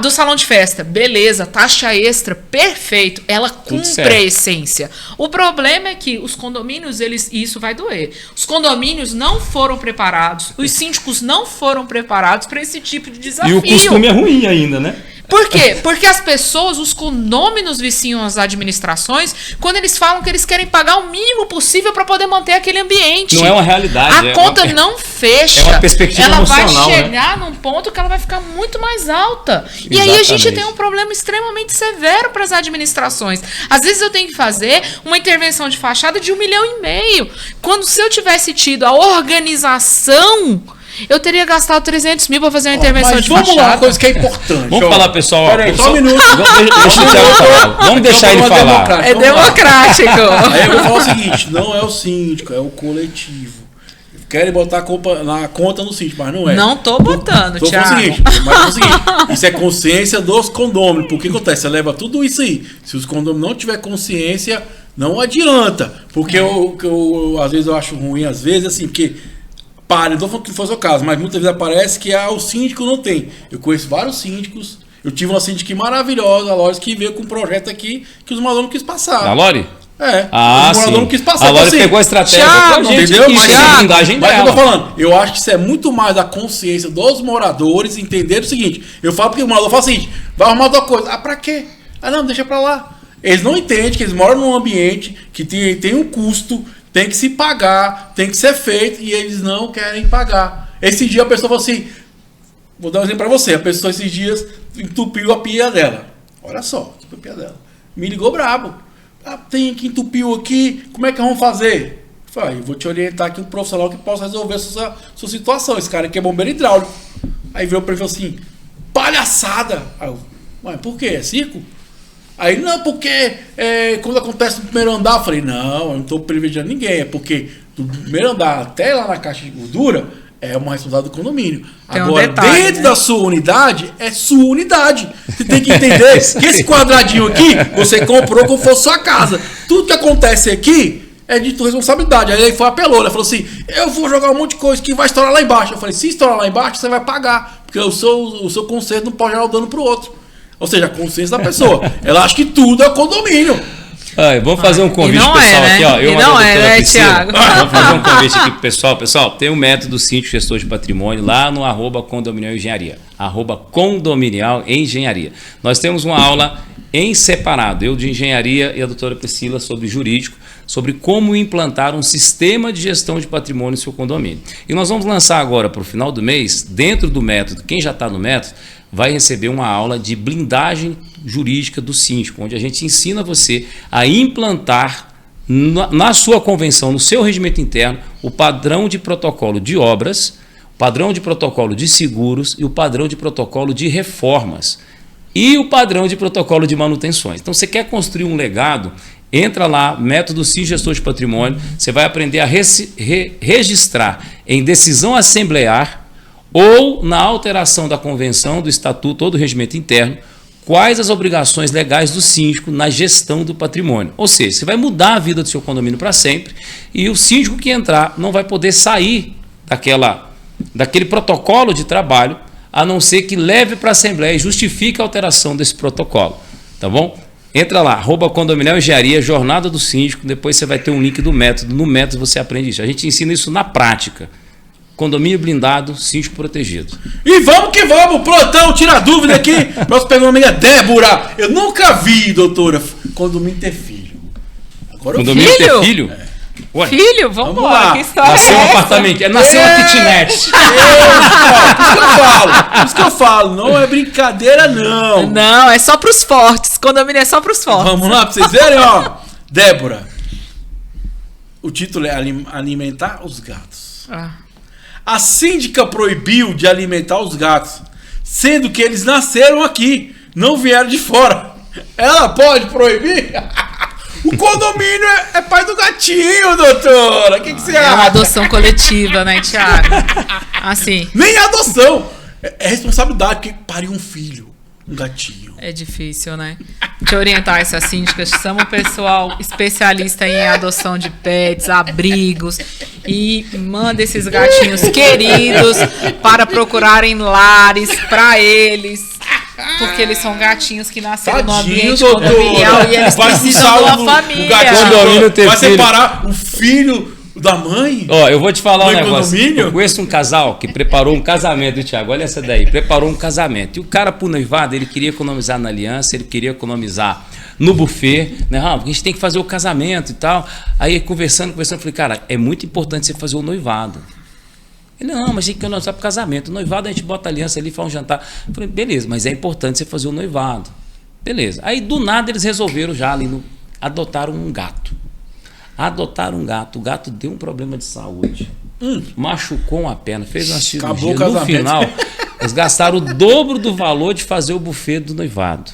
do salão de festa. Beleza, taxa extra, perfeito. Ela cumpre a essência. O problema é que os condomínios, e isso vai doer. Os condomínios não foram preparados, os síndicos não foram preparados para esse tipo de desafio. E o costume é ruim ainda, né? Por quê? Porque as pessoas, os condôminos viciam as administrações quando eles falam que eles querem pagar o mínimo possível para poder manter aquele ambiente. Não é uma realidade. A conta não fecha. É uma perspectiva emocional, ela vai chegar num ponto que ela vai ficar muito mais alta. E aí a gente tem um problema extremamente severo para as administrações. Às vezes eu tenho que fazer uma intervenção de fachada de 1,5 milhão. Quando se eu tivesse tido a organização, eu teria gastado 300 mil para fazer uma intervenção de fachada. Vamos lá, uma coisa que é importante. Vamos falar, pessoal. Peraí, só um minuto. Vamos deixar ele falar. É democrático. Aí eu vou falar o seguinte, não é o síndico, é o coletivo. Querem botar a culpa na conta no síndico, mas não é. Não tô botando, Thiago. Mas é o seguinte, isso é consciência dos condôminos. Porque acontece? Você leva tudo isso aí. Se os condôminos não tiver consciência, não adianta. Porque às vezes eu acho ruim, às vezes, assim, porque não tô falando que fosse o caso, mas muitas vezes aparece que o síndico não tem. Eu conheço vários síndicos. Eu tive uma síndica maravilhosa, a Lore, que veio com um projeto aqui que os malucos quis passar. A Lore? Ah, o morador sim. não quis passar. Agora assim, ele pegou a estratégia Thiago, com a gente, entendeu? mas a blindagem Mas dela. eu tô falando, eu acho que isso é muito mais da consciência dos moradores entender o seguinte. Eu falo porque o morador fala o seguinte, vai arrumar outra coisa. Ah, pra quê? Ah, não, deixa pra lá. Eles não entendem que eles moram num ambiente que tem um custo, tem que se pagar, tem que ser feito, e eles não querem pagar. Esse dia a pessoa falou assim, vou dar um exemplo pra você, a pessoa esses dias entupiu a pia dela. Olha só, entupiu a pia dela. Me ligou brabo. Ah, tem que entupiu aqui, como é que vamos fazer? Eu falei, eu vou te orientar aqui um profissional que possa resolver a sua situação. Esse cara aqui é bombeiro hidráulico. Aí veio para ele e falou assim, palhaçada. Aí eu, mas por quê? É circo? Aí, não, porque quando acontece no primeiro andar, eu falei, não, eu não estou privilegiando ninguém, é porque do primeiro andar até lá na caixa de gordura é uma responsabilidade do condomínio. Tem Agora, detalhe, dentro né? da sua unidade, é sua unidade. Você tem que entender que esse quadradinho aqui, você comprou como fosse sua casa. Tudo que acontece aqui é de tua responsabilidade. Aí ele foi apelou, ele falou assim, eu vou jogar um monte de coisa que vai estourar lá embaixo. Eu falei, se estourar lá embaixo, você vai pagar, porque o seu conserto não pode gerar o dano pro outro. Ou seja, a consciência da pessoa. Ela acha que tudo é condomínio. Vamos fazer um convite não pessoal é, né? aqui, ó. Eu E não é, né, Priscila. Thiago? Vamos fazer um convite aqui pro pessoal. Pessoal, tem um método Síndico Gestor de Patrimônio lá no @Condominial Engenharia. @Condominial Engenharia. Nós temos uma aula em separado, eu de engenharia e a doutora Priscila sobre jurídico, sobre como implantar um sistema de gestão de patrimônio no seu condomínio. E nós vamos lançar agora para o final do mês, dentro do método, quem já está no método, vai receber uma aula de blindagem jurídica do síndico, onde a gente ensina você a implantar na sua convenção, no seu regimento interno, o padrão de protocolo de obras, o padrão de protocolo de seguros e o padrão de protocolo de reformas e o padrão de protocolo de manutenções. Então, você quer construir um legado, entra lá, método Síndico Gestor de Patrimônio, você vai aprender a registrar em decisão assemblear ou na alteração da convenção, do estatuto ou do regimento interno, quais as obrigações legais do síndico na gestão do patrimônio. Ou seja, você vai mudar a vida do seu condomínio para sempre e o síndico que entrar não vai poder sair daquele protocolo de trabalho, a não ser que leve para a Assembleia e justifique a alteração desse protocolo. Tá bom? Entra lá, @Condominial Engenharia, Jornada do Síndico, depois você vai ter um link do método. No método você aprende isso. A gente ensina isso na prática. Condomínio blindado, síndico protegido. E vamos que vamos, plantão, tira dúvida aqui. Nossa, pegou uma amiga Débora. Eu nunca vi, doutora, condomínio ter filho. Agora Condomínio filho? ter filho? Ué, Filho, vamos Vamos lá. lá. Que história nasceu é um essa? apartamento, nasceu uma kitnet. Por isso que eu falo, não é brincadeira, não. Não, é só pros fortes. Condomínio é só pros fortes. Vamos lá, pra vocês verem, ó. Débora, o título é Alimentar os Gatos. A síndica proibiu de alimentar os gatos, sendo que eles nasceram aqui, não vieram de fora. Ela pode proibir? O condomínio é pai do gatinho, doutora. O que você É uma acha? adoção coletiva, né, Thiago? Assim, Nem adoção. É responsabilidade, porque pariu um filho, um gatinho. é difícil, né? Te orientar essas síndicas, chama o pessoal especialista em adoção de pets, abrigos e manda esses gatinhos queridos para procurarem lares para eles. Porque eles são gatinhos que nasceram no Tadinho, ambiente doutora. condominial e eles Vai precisam de expulsar uma família. O gatinho, Condomínio ter vai filho. separar o filho da mãe? Ó, eu vou te falar um No negócio. condomínio? Eu conheço um casal que preparou um casamento, Thiago. Olha essa daí. Preparou um casamento. E o cara, pro noivado, ele queria economizar na aliança, ele queria economizar no buffet, né? Ah, a gente tem que fazer o casamento e tal. Aí, conversando, eu falei, cara, é muito importante você fazer o noivado. Ele, não, mas tem que economizar pro casamento. O noivado a gente bota a aliança ali, faz um jantar. Eu falei, beleza, mas é importante você fazer o noivado. Beleza. Aí, do nada, eles resolveram já ali, adotaram um gato. Adotaram um gato. O gato deu um problema de saúde. Machucou uma perna, fez uma cirurgia. Acabou o No casamento. final, eles gastaram o dobro do valor de fazer o buffet do noivado.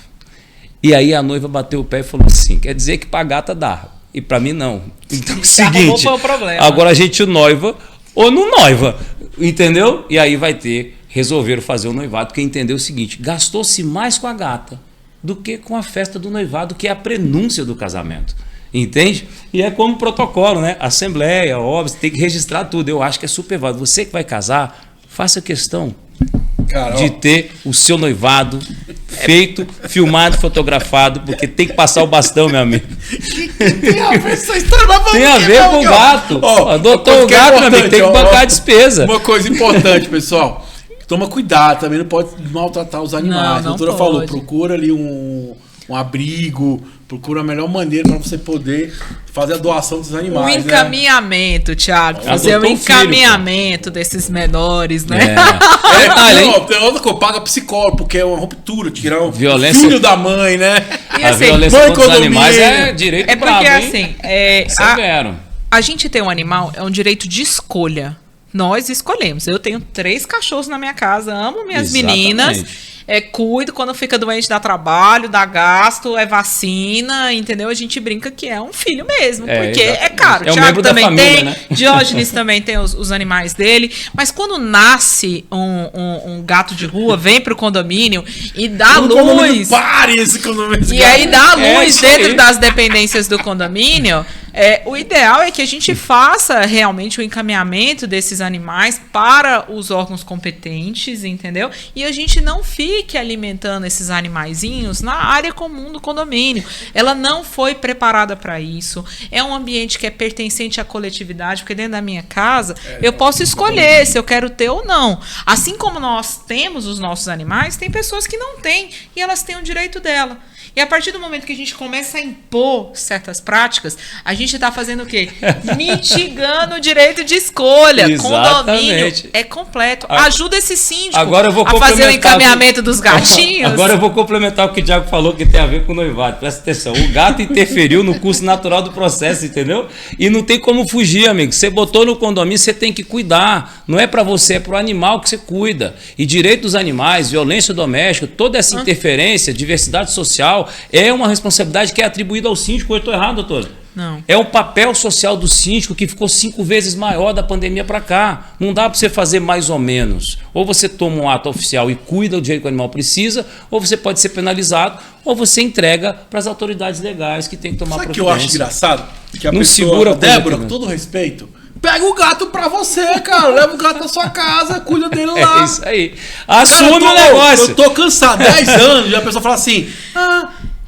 E aí a noiva bateu o pé e falou assim, quer dizer que pra gata dá. E pra mim não. Então é o seguinte, foi o problema. agora a gente noiva ou não noiva. Entendeu? E aí vai ter, resolveram fazer o noivado, porque entendeu o seguinte, gastou-se mais com a gata do que com a festa do noivado, que é a prenúncia do casamento. Entende? E é como protocolo, né? Assembleia, óbvio, tem que registrar tudo. Eu acho que é super válido. Você que vai casar, faça questão Cara, de ó, ter o seu noivado feito, filmado, fotografado, porque tem que passar o bastão, meu amigo. Tem a ver essa história, mas Tem a ver com o gato. Adotou o gato, meu amigo, tem que bancar a despesa. Uma coisa importante, pessoal. Toma cuidado, também não pode maltratar os animais. A doutora falou, procura ali um abrigo, procura a melhor maneira para você poder fazer a doação dos animais. O encaminhamento, né? Thiago. Fazer o encaminhamento desses menores, né? Tem outra coisa, paga psicólogo, porque é uma ruptura, tirar o filho da mãe, né? E assim, a violência contra os animais é direito porque bravo, assim, severo. A gente ter um animal é um direito de escolha. Nós escolhemos. Eu tenho 3 cachorros na minha casa, amo minhas meninas. Cuido, quando fica doente dá trabalho, dá gasto, é vacina, entendeu? A gente brinca que é um filho mesmo, porque é caro. É um membro da família, né? Diógenes também tem os animais dele, mas quando nasce um gato de rua, vem pro condomínio e dá luz. Pare esse condomínio. E aí dá luz dentro das dependências do condomínio. O ideal é que a gente faça realmente o encaminhamento desses animais para os órgãos competentes, entendeu? E a gente não fique alimentando esses animaizinhos na área comum do condomínio. Ela não foi preparada para isso. É um ambiente que é pertencente à coletividade, porque dentro da minha casa eu posso escolher se eu quero ter ou não. Assim como nós temos os nossos animais, tem pessoas que não têm e elas têm o direito dela. E a partir do momento que a gente começa a impor certas práticas, a gente está fazendo o quê? Mitigando o direito de escolha. Condomínio é completo. Ajuda esse síndico a fazer o encaminhamento dos gatinhos. Agora eu vou complementar o que o Thiago falou, que tem a ver com o noivado. Presta atenção. O gato interferiu no curso natural do processo, entendeu? E não tem como fugir, amigo. Você botou no condomínio, você tem que cuidar. Não é para você, é para o animal que você cuida. E direito dos animais, violência doméstica, toda essa interferência, diversidade social, é uma responsabilidade que é atribuída ao síndico. Eu estou errado, doutora? Não. É o papel social do síndico que ficou 5 vezes maior da pandemia para cá. Não dá para você fazer mais ou menos. Ou você toma um ato oficial e cuida do direito que o animal precisa, ou você pode ser penalizado, ou você entrega para as autoridades legais que tem que tomar providência. Sabe o que eu acho engraçado? Que a não pessoa, segura Débora, com todo respeito, pega o gato pra você, cara. Leva o gato na sua casa, cuida dele lá. É isso aí. Assume o negócio. Eu tô cansado. 10 anos, e a pessoa fala assim,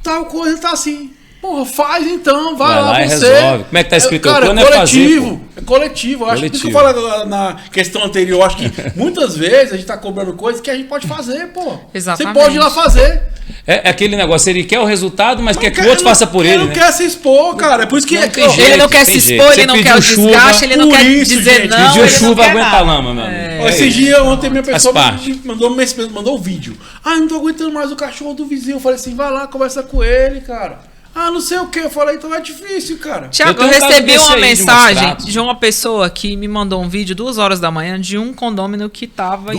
tal coisa tá assim. Porra, faz então, vai lá e você. Resolve. Como é que tá escrito? Cara, é coletivo. É coletivo. Eu acho que eu falo na questão anterior, eu acho que muitas vezes a gente tá cobrando coisas que a gente pode fazer, pô. Exatamente. Você pode ir lá fazer. É aquele negócio, ele quer o resultado, mas quer que o outro faça por ele. Ele não quer se expor, cara. É por isso que ele não quer se expor, ele não quer o desgaste, ele não quer dizer não. Pediu chuva, aguenta a lama, meu amigo. Esse dia, ontem, minha pessoa mandou um vídeo. Não tô aguentando mais o cachorro do vizinho. Eu falei assim, vai lá, conversa com ele, cara. Não sei o que. Eu falei, então é difícil, cara. Tiago, eu recebi uma mensagem de uma pessoa que me mandou um vídeo 2 horas da manhã de um condômino que tava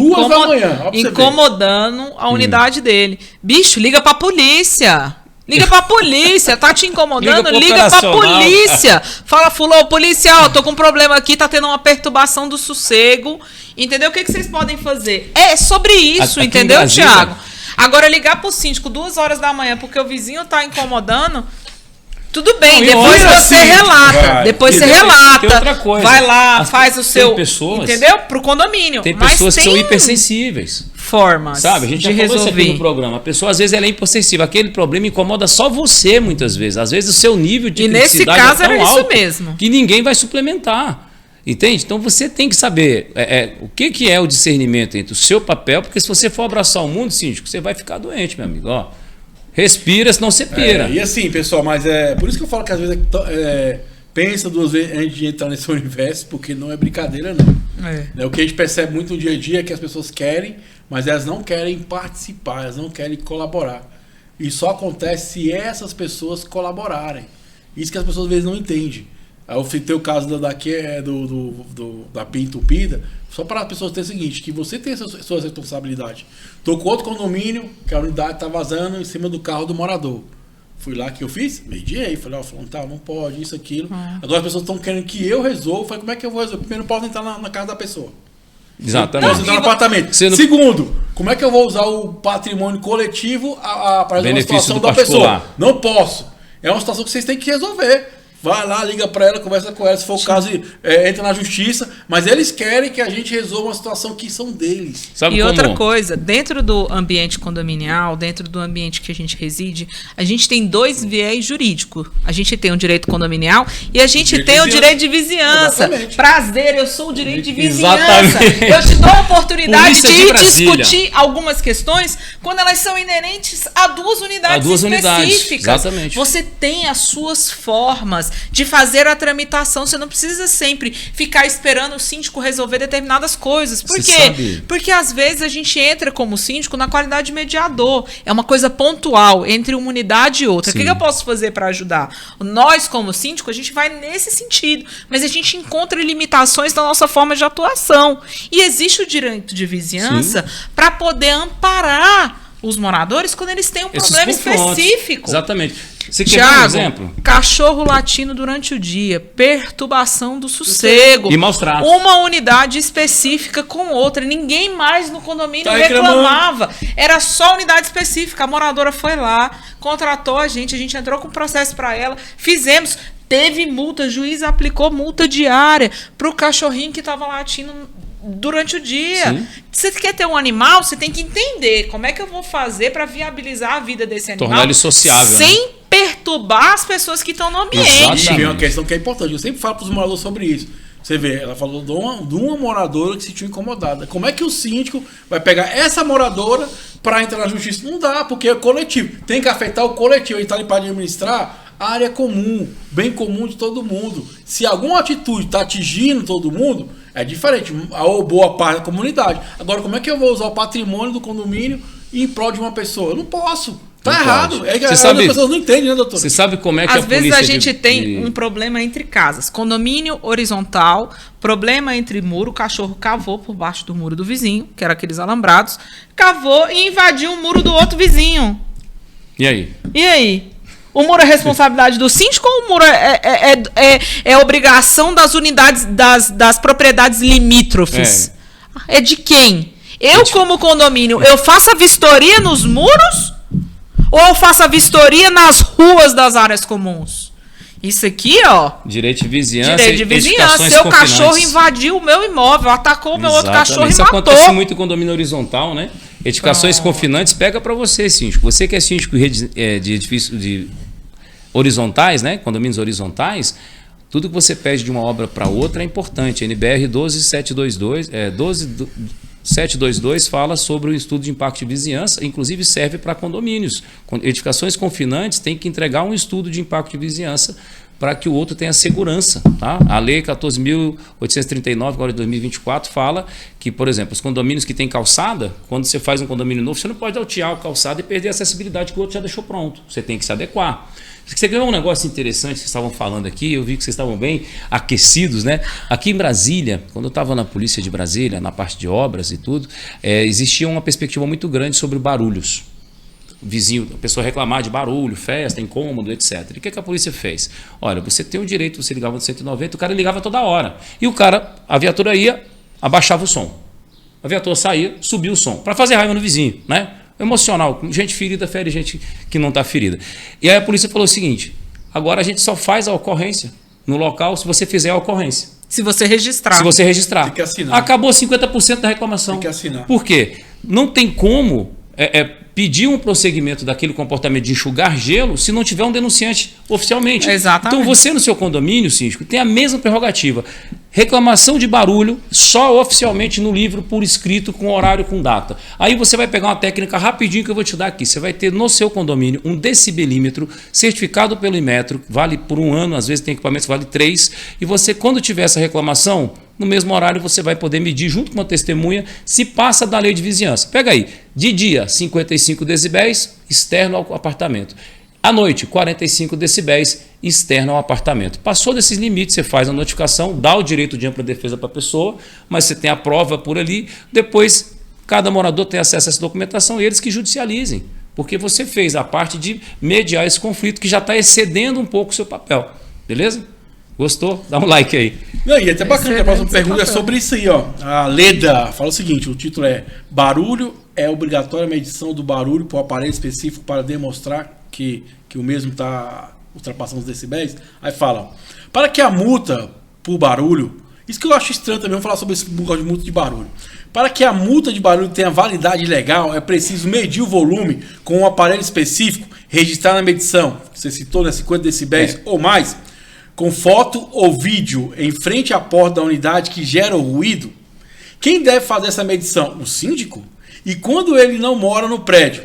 incomodando a unidade dele. Bicho, liga pra polícia. Liga pra polícia, tá te incomodando? Liga pra polícia. Fala, fulano, policial, tô com um problema aqui, tá tendo uma perturbação do sossego. Entendeu? O que vocês podem fazer? É sobre isso, aqui entendeu, Tiago? Agora, ligar pro síndico 2 horas da manhã porque o vizinho tá incomodando, tudo bem, depois você relata. Depois você relata. Outra coisa. Vai lá, faz o seu. Pessoas, entendeu? Pro condomínio. Tem pessoas que são hipersensíveis. Formas. Sabe? A gente já falou isso aqui no programa. A pessoa, às vezes, ela é hipersensível. Aquele problema incomoda só você, muitas vezes. Às vezes, o seu nível de criticidade nesse caso é tão era alto isso mesmo. Que ninguém vai suplementar. Entende? Então você tem que saber o que é o discernimento entre o seu papel, porque se você for abraçar o mundo, síndico, você vai ficar doente, meu amigo. Ó, respira, senão você pira. E assim, pessoal, mas por isso que eu falo que às vezes pensa 2 vezes antes de entrar nesse universo, porque não é brincadeira, não. O que a gente percebe muito no dia a dia é que as pessoas querem, mas elas não querem participar, elas não querem colaborar. E só acontece se essas pessoas colaborarem. Isso que as pessoas às vezes não entendem. Eu citei o caso da pia entupida, só para as pessoas terem o seguinte, que você tem a sua responsabilidade. Estou com outro condomínio, que a unidade está vazando em cima do carro do morador. Fui lá que eu fiz, mediei, falei, não pode, isso, aquilo. Agora as pessoas estão querendo que eu resolva. Falei, como é que eu vou resolver? Primeiro, não posso entrar na casa da pessoa. Exatamente. Posso entrar no apartamento. Segundo, como é que eu vou usar o patrimônio coletivo para resolver a situação da pessoa? Não posso. É uma situação que vocês têm que resolver. vai lá, liga para ela, conversa com ela, se for o caso, entra na justiça, mas eles querem que a gente resolva uma situação que são deles. Sabe outra coisa, dentro do ambiente condominial, dentro do ambiente que a gente reside, a gente tem 2 viés jurídicos. A gente tem o direito condominial e a gente tem o direito de vizinhança. Exatamente. Prazer, eu sou o direito de vizinhança. Exatamente. Eu te dou a oportunidade de discutir algumas questões quando elas são inerentes a 2 unidades específicas. Exatamente. Você tem as suas formas de fazer a tramitação. Você não precisa sempre ficar esperando o síndico resolver determinadas coisas. Por quê? Porque às vezes a gente entra como síndico na qualidade de mediador. É uma coisa pontual entre uma unidade e outra. Sim. O que eu posso fazer para ajudar? Nós, como síndico, a gente vai nesse sentido. Mas a gente encontra limitações na nossa forma de atuação. E existe o direito de vizinhança para poder amparar os moradores quando eles têm um problema específico. Exatamente. Você quer dar um exemplo? Cachorro latindo durante o dia, perturbação do sossego. E maus tratos. Uma unidade específica com outra. Ninguém mais no condomínio reclamava. Era só unidade específica. A moradora foi lá, contratou a gente entrou com processo para ela, fizemos. Teve multa, o juiz aplicou multa diária para o cachorrinho que estava latindo durante o dia. Sim. Você quer ter um animal, você tem que entender como é que eu vou fazer para viabilizar a vida desse animal. Tornar ele sociável. Sem perturbar as pessoas que estão no ambiente. E uma questão que é importante. Eu sempre falo para os moradores sobre isso. Você vê, ela falou de uma moradora que se sentiu incomodada. Como é que o síndico vai pegar essa moradora para entrar na justiça? Não dá, porque é coletivo. Tem que afetar o coletivo. Ele está ali para administrar a área comum, bem comum de todo mundo. Se alguma atitude está atingindo todo mundo, é diferente, ou boa parte da comunidade. Agora, como é que eu vou usar o patrimônio do condomínio em prol de uma pessoa? Eu não posso. Tá não errado. Pode. As pessoas não entendem, né, doutor? Você sabe como é que às vezes a gente tem um problema entre casas. Condomínio horizontal, problema entre muro, o cachorro cavou por baixo do muro do vizinho, que era aqueles alambrados, cavou e invadiu o muro do outro vizinho. E aí? E aí? O muro é responsabilidade do síndico ou o muro é obrigação das unidades, das propriedades limítrofes? É de quem? Eu, como condomínio, eu faço a vistoria nos muros ou eu faço a vistoria nas ruas das áreas comuns? Isso aqui, ó. Direito de vizinhança. Direito de vizinhança. Seu cachorro invadiu o meu imóvel, atacou o meu outro cachorro Isso e matou. Isso acontece muito em condomínio horizontal, né? Edificações confinantes, pega para você, síndico. Você que é síndico de edifício de horizontais, né? Condomínios horizontais, tudo que você pede de uma obra para outra é importante. A NBR 12722 fala sobre o estudo de impacto de vizinhança, inclusive serve para condomínios. Edificações confinantes têm que entregar um estudo de impacto de vizinhança para que o outro tenha segurança. Tá? A Lei 14.839, agora de 2024, fala que, por exemplo, os condomínios que têm calçada, quando você faz um condomínio novo, você não pode altear a calçada e perder a acessibilidade que o outro já deixou pronto. Você tem que se adequar. Você ganhou um negócio interessante que vocês estavam falando aqui, eu vi que vocês estavam bem aquecidos, né? Aqui em Brasília, quando eu estava na Polícia de Brasília, na parte de obras e tudo, existia uma perspectiva muito grande sobre barulhos. Vizinho, a pessoa reclamar de barulho, festa, incômodo, etc. E o que a polícia fez? Olha, você tem o direito, você ligava no 190, o cara ligava toda hora. E o cara, a viatura ia, abaixava o som. A viatura saía, subia o som, para fazer raiva no vizinho, né? Emocional, gente ferida fere gente que não está ferida. E aí a polícia falou o seguinte: agora a gente só faz a ocorrência no local se você fizer a ocorrência. Se você registrar. Se você registrar. Tem que assinar. Acabou 50% da reclamação. Tem que assinar. Por quê? Não tem como pedir um prosseguimento daquele comportamento de enxugar gelo se não tiver um denunciante oficialmente. Exatamente. Então você no seu condomínio, síndico, tem a mesma prerrogativa. Reclamação de barulho só oficialmente no livro por escrito, com horário, com data. Aí você vai pegar uma técnica rapidinho que eu vou te dar aqui. Você vai ter no seu condomínio um decibelímetro certificado pelo Inmetro, vale por 1 ano, às vezes tem equipamentos que vale 3, e você, quando tiver essa reclamação, no mesmo horário você vai poder medir junto com uma testemunha se passa da lei de vizinhança. Pega aí, de dia 55 decibéis, externo ao apartamento. À noite, 45 decibéis, externo ao apartamento. Passou desses limites, você faz a notificação, dá o direito de ampla defesa para a pessoa, mas você tem a prova por ali, depois cada morador tem acesso a essa documentação e eles que judicializem, porque você fez a parte de mediar esse conflito que já está excedendo um pouco o seu papel. Beleza? Gostou? Dá um like aí. Não, e até bacana que a próxima pergunta é sobre isso aí, ó. A Leda fala o seguinte: o título é Barulho é obrigatória a medição do barulho por aparelho específico para demonstrar que o mesmo está ultrapassando os decibéis, aí fala, para que a multa por barulho, isso que eu acho estranho também, vamos falar sobre esse negócio de multa de barulho. Para que a multa de barulho tenha validade legal, é preciso medir o volume com um aparelho específico, registrar na medição, que você citou, né, 50 decibéis ou mais, com foto ou vídeo em frente à porta da unidade que gera o ruído. Quem deve fazer essa medição? O síndico? E quando ele não mora no prédio?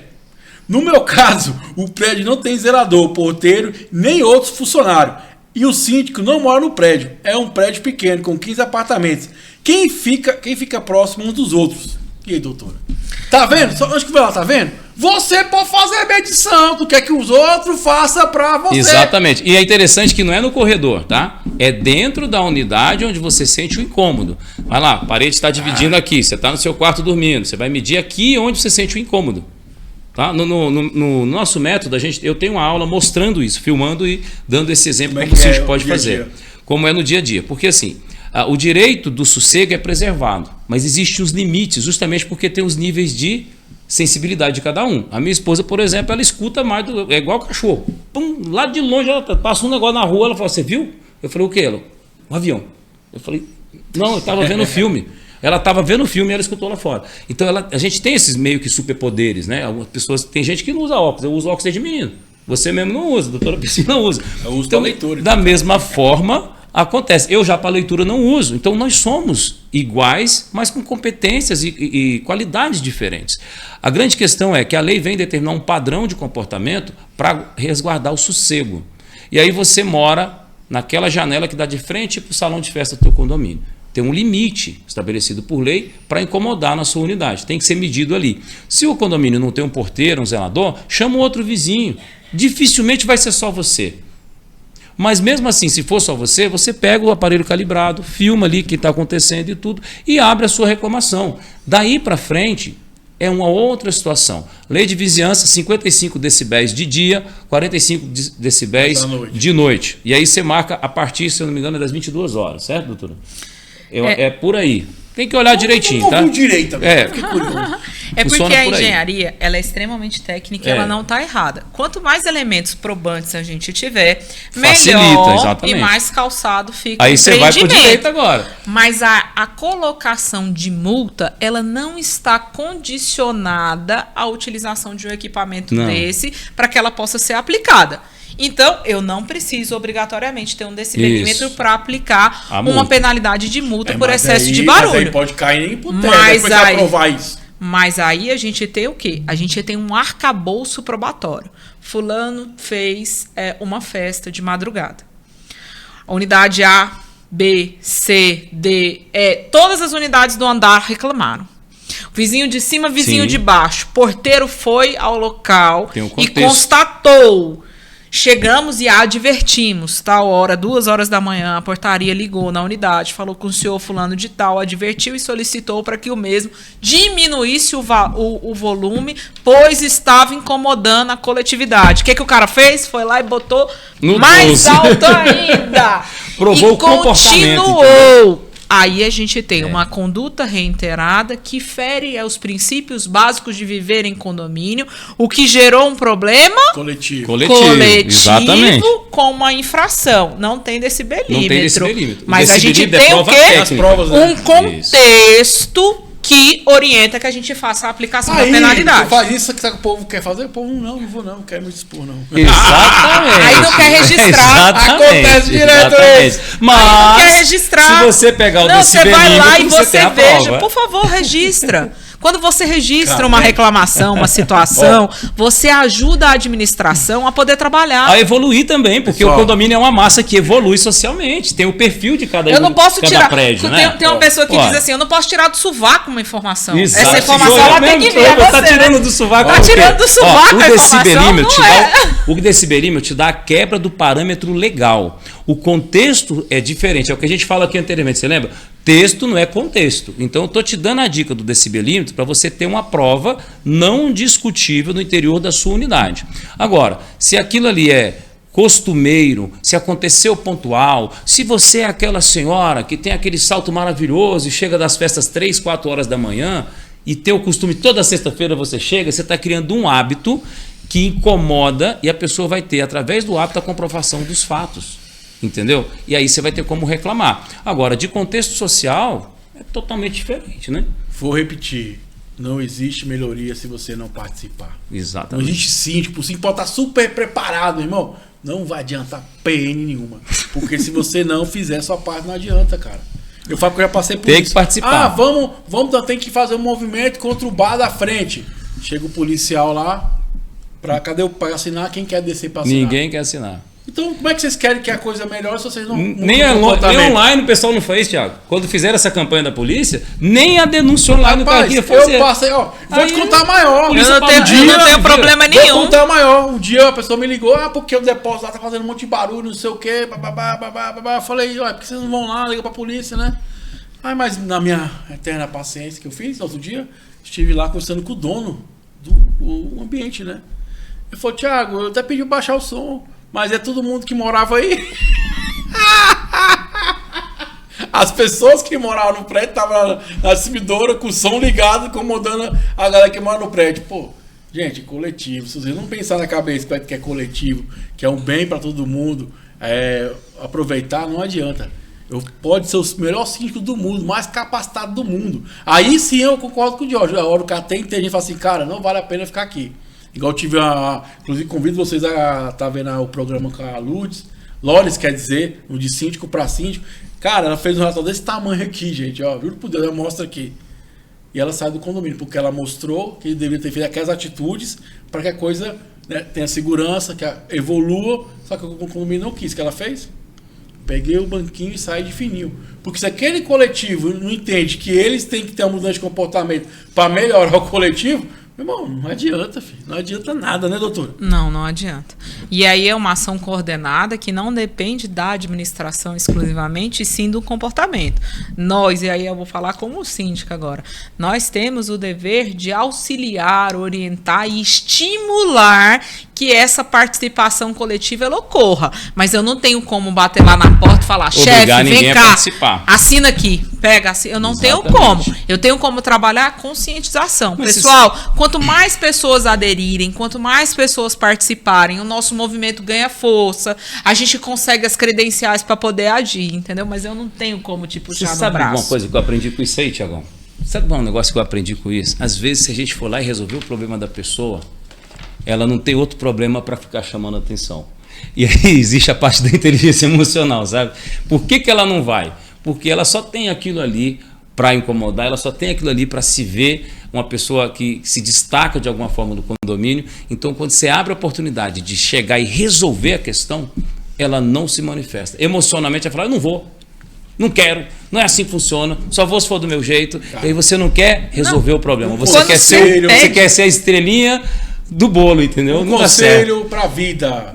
No meu caso, o prédio não tem zelador, porteiro, nem outros funcionários. E o síndico não mora no prédio. É um prédio pequeno, com 15 apartamentos. Quem fica próximo uns dos outros? E aí, doutora? Tá vendo? Só antes que vai lá, tá vendo? Você pode fazer a medição do que é que os outros façam pra você. Exatamente. E é interessante que não é no corredor, tá? É dentro da unidade onde você sente o incômodo. Vai lá, a parede está dividindo aqui. Você está no seu quarto dormindo. Você vai medir aqui onde você sente o incômodo. Tá? No nosso método, eu tenho uma aula mostrando isso, filmando e dando esse exemplo como o síndico pode fazer. Como é no dia a dia. Porque assim, o direito do sossego é preservado, mas existem os limites, justamente porque tem os níveis de sensibilidade de cada um. A minha esposa, por exemplo, ela escuta mais, é igual o cachorro. Pum, lá de longe, ela passa um negócio na rua, ela fala, você viu? Eu falei, o que? Ela, um avião. Eu falei, não, eu estava vendo o filme. Ela estava vendo o filme e ela escutou lá fora. Então a gente tem esses meio que superpoderes, né? Algumas pessoas, tem gente que não usa óculos, eu uso óculos desde menino. Você mesmo não usa, a doutora Priscila não usa. Eu uso então, para leitura. Da mesma forma, acontece. Eu já para leitura não uso. Então nós somos iguais, mas com competências e qualidades diferentes. A grande questão é que a lei vem determinar um padrão de comportamento para resguardar o sossego. E aí você mora naquela janela que dá de frente para o salão de festa do teu condomínio. Tem um limite estabelecido por lei para incomodar na sua unidade. Tem que ser medido ali. Se o condomínio não tem um porteiro, um zelador, chama um outro vizinho. Dificilmente vai ser só você. Mas mesmo assim, se for só você, você pega o aparelho calibrado, filma ali o que está acontecendo e tudo, e abre a sua reclamação. Daí para frente, é uma outra situação. Lei de vizinhança, 55 decibéis de dia, 45 decibéis de noite. E aí você marca a partir, se eu não me engano, das 22 horas, certo, doutora? É por aí. Tem que olhar direitinho, tá? Direito, é porque a engenharia ela é extremamente técnica e ela não está errada. Quanto mais elementos probantes a gente tiver, melhor e mais calçado fica aí o empreendimento. Aí você vai para o direito agora. Mas a colocação de multa, ela não está condicionada à utilização de um equipamento desse para que ela possa ser aplicada. Então, eu não preciso obrigatoriamente ter um decibelímetro para aplicar uma penalidade de multa por excesso de barulho. Mas aí pode cair em hipoteca para aprovar isso. Mas aí a gente tem o quê? A gente tem um arcabouço probatório. Fulano fez uma festa de madrugada. A unidade A, B, C, D, E, todas as unidades do andar reclamaram. Vizinho de cima, vizinho de baixo. Porteiro foi ao local e constatou. Chegamos e advertimos, tal hora, 2 horas da manhã, a portaria ligou na unidade, falou com o senhor fulano de tal, advertiu e solicitou para que o mesmo diminuísse o volume, pois estava incomodando a coletividade. O que o cara fez? Foi lá e botou no mais 12. Alto ainda. Provou e o comportamento. Continuou. Aí a gente tem uma conduta reiterada que fere aos princípios básicos de viver em condomínio, o que gerou um problema coletivo exatamente. Com uma infração. Não tem decibelímetro. Não tem decibelímetro. Mas a gente tem o quê? Um contexto que orienta que a gente faça a aplicação da penalidade. Faz isso que o povo quer fazer, o povo não vou não quero me dispor não. Exatamente. Aí não quer registrar. Acontece direto isso. Mas não quer registrar. Se você pegar o decibelímetro, você vai lá e você veja, prova. por favor, registra. Quando você registra uma reclamação, uma situação, você ajuda a administração a poder trabalhar. A evoluir também, porque o condomínio é uma massa que evolui socialmente. Tem o perfil de cada eu não posso cada tirar, prédio, né? Tem uma pessoa que diz assim, eu não posso tirar do sovaco uma informação. Exato. Essa informação ela tem que vir. Tá tirando do sovaco. Tá tirando do sovaco a informação, o decibelímetro te dá a quebra do parâmetro legal. O contexto é diferente. É o que a gente fala aqui anteriormente, você lembra? Texto não é contexto. Então, eu estou te dando a dica do decibelímetro para você ter uma prova não discutível no interior da sua unidade. Agora, se aquilo ali é costumeiro, se aconteceu pontual, se você é aquela senhora que tem aquele salto maravilhoso e chega das festas 3, 4 horas da manhã e tem o costume toda sexta-feira você chega, você está criando um hábito que incomoda e a pessoa vai ter, através do hábito, a comprovação dos fatos. Entendeu? E aí você vai ter como reclamar. Agora, de contexto social, é totalmente diferente, né? Vou repetir. Não existe melhoria se você não participar. Exatamente. Não existe síndico. O síndico pode estar super preparado, irmão. Não vai adiantar PN nenhuma. Porque se você não fizer a sua parte, não adianta, cara. Eu falo que eu já passei por isso. Tem que participar. Vamos, tem que fazer um movimento contra o bar da frente. Chega o policial lá, cadê para assinar? Quem quer descer para assinar? Ninguém quer assinar. Então, como é que vocês querem que a coisa melhore se vocês não... Nem online o pessoal não fez, Thiago. Quando fizeram essa campanha da polícia, nem a denúncia online do carguinho foi. Eu passei, ó. Vou te contar maior. Eu não tenho problema nenhum. Vou contar maior. Um dia a pessoa me ligou, porque o depósito lá tá fazendo um monte de barulho, não sei o quê. Eu falei, ó, por que vocês não vão lá, liga pra polícia, né? Mas na minha eterna paciência que eu fiz, outro dia, estive lá conversando com o dono do ambiente, né? Ele falou, Thiago, eu até pedi pra baixar o som. Mas é todo mundo que morava aí. As pessoas que moravam no prédio estavam na distribuidora com o som ligado, incomodando a galera que mora no prédio. Pô, gente, coletivo. Se vocês não pensar na cabeça que é coletivo, que é um bem para todo mundo, aproveitar, não adianta. Pode ser o melhor síndico do mundo, mais capacitado do mundo. Aí sim eu concordo com o Jorge. A hora o cara tem gente fala assim, cara, não vale a pena ficar aqui. Igual eu tive inclusive convido vocês a estar vendo o programa com a Lores, quer dizer, o de síndico para síndico. Cara, ela fez um relatório desse tamanho aqui, gente, ó, juro por Deus, ela mostra aqui. E ela sai do condomínio, porque ela mostrou que ele deveria ter feito aquelas atitudes para que a coisa, né, tenha segurança, que evolua, só que o condomínio não quis. O que ela fez? Peguei o banquinho e saí de fininho. Porque se aquele coletivo não entende que eles têm que ter uma mudança de comportamento para melhorar o coletivo, irmão, não adianta, filho. Não adianta nada, né, doutor? Não adianta. E aí é uma ação coordenada que não depende da administração exclusivamente, e sim do comportamento. Nós, e aí eu vou falar como síndica agora, nós temos o dever de auxiliar, orientar e estimular que essa participação coletiva ela ocorra. Mas eu não tenho como bater lá na porta e falar, chefe, vem cá, assina aqui, pega, assina. Eu não tenho como. Eu tenho como trabalhar a conscientização. Mas pessoal, quanto mais pessoas aderirem, quanto mais pessoas participarem, o nosso movimento ganha força, a gente consegue as credenciais para poder agir, entendeu? Mas eu não tenho como te puxar no braço. Sabe uma coisa que eu aprendi com isso aí, Tiagão? Sabe um negócio que eu aprendi com isso? Às vezes, se a gente for lá e resolver o problema da pessoa, ela não tem outro problema para ficar chamando a atenção. E aí existe a parte da inteligência emocional, sabe? Por que ela não vai? Porque ela só tem aquilo ali para incomodar, ela só tem aquilo ali para se ver uma pessoa que se destaca de alguma forma do condomínio. Então, quando você abre a oportunidade de chegar e resolver a questão, ela não se manifesta. Emocionalmente, ela fala, eu não vou, não quero, não é assim que funciona, só vou se for do meu jeito. E aí você não quer resolver o problema, você quer ser a estrelinha do bolo, entendeu? Um conselho para a vida.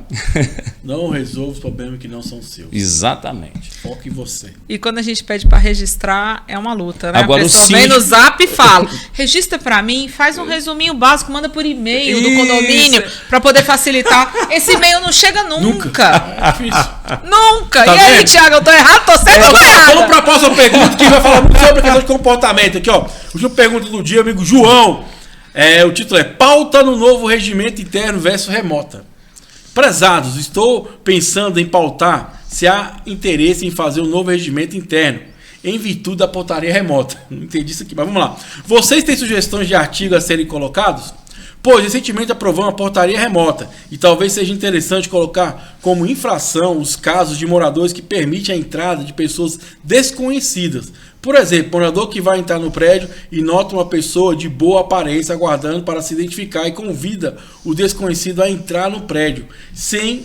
Não resolva os problemas que não são seus. Exatamente. Foque em você. E quando a gente pede para registrar, é uma luta, né? Agora, a pessoa vem no zap e fala, registra para mim, faz um resuminho básico, manda por e-mail do condomínio para poder facilitar. Esse e-mail não chega nunca. É difícil. Nunca. Tá e aí, vendo? Thiago, eu tô errado, tô certo, tô errado. Vamos para a próxima pergunta, que vai falar muito sobre a questão de comportamento. Aqui, ó. Última pergunta do dia, amigo João. O título é Pauta no novo regimento interno versus remota. Prezados, estou pensando em pautar se há interesse em fazer um novo regimento interno em virtude da portaria remota. Não entendi isso aqui, mas vamos lá. Vocês têm sugestões de artigos a serem colocados? Pois recentemente aprovamos a portaria remota e talvez seja interessante colocar como infração os casos de moradores que permitem a entrada de pessoas desconhecidas. Por exemplo, morador que vai entrar no prédio e nota uma pessoa de boa aparência aguardando para se identificar e convida o desconhecido a entrar no prédio sem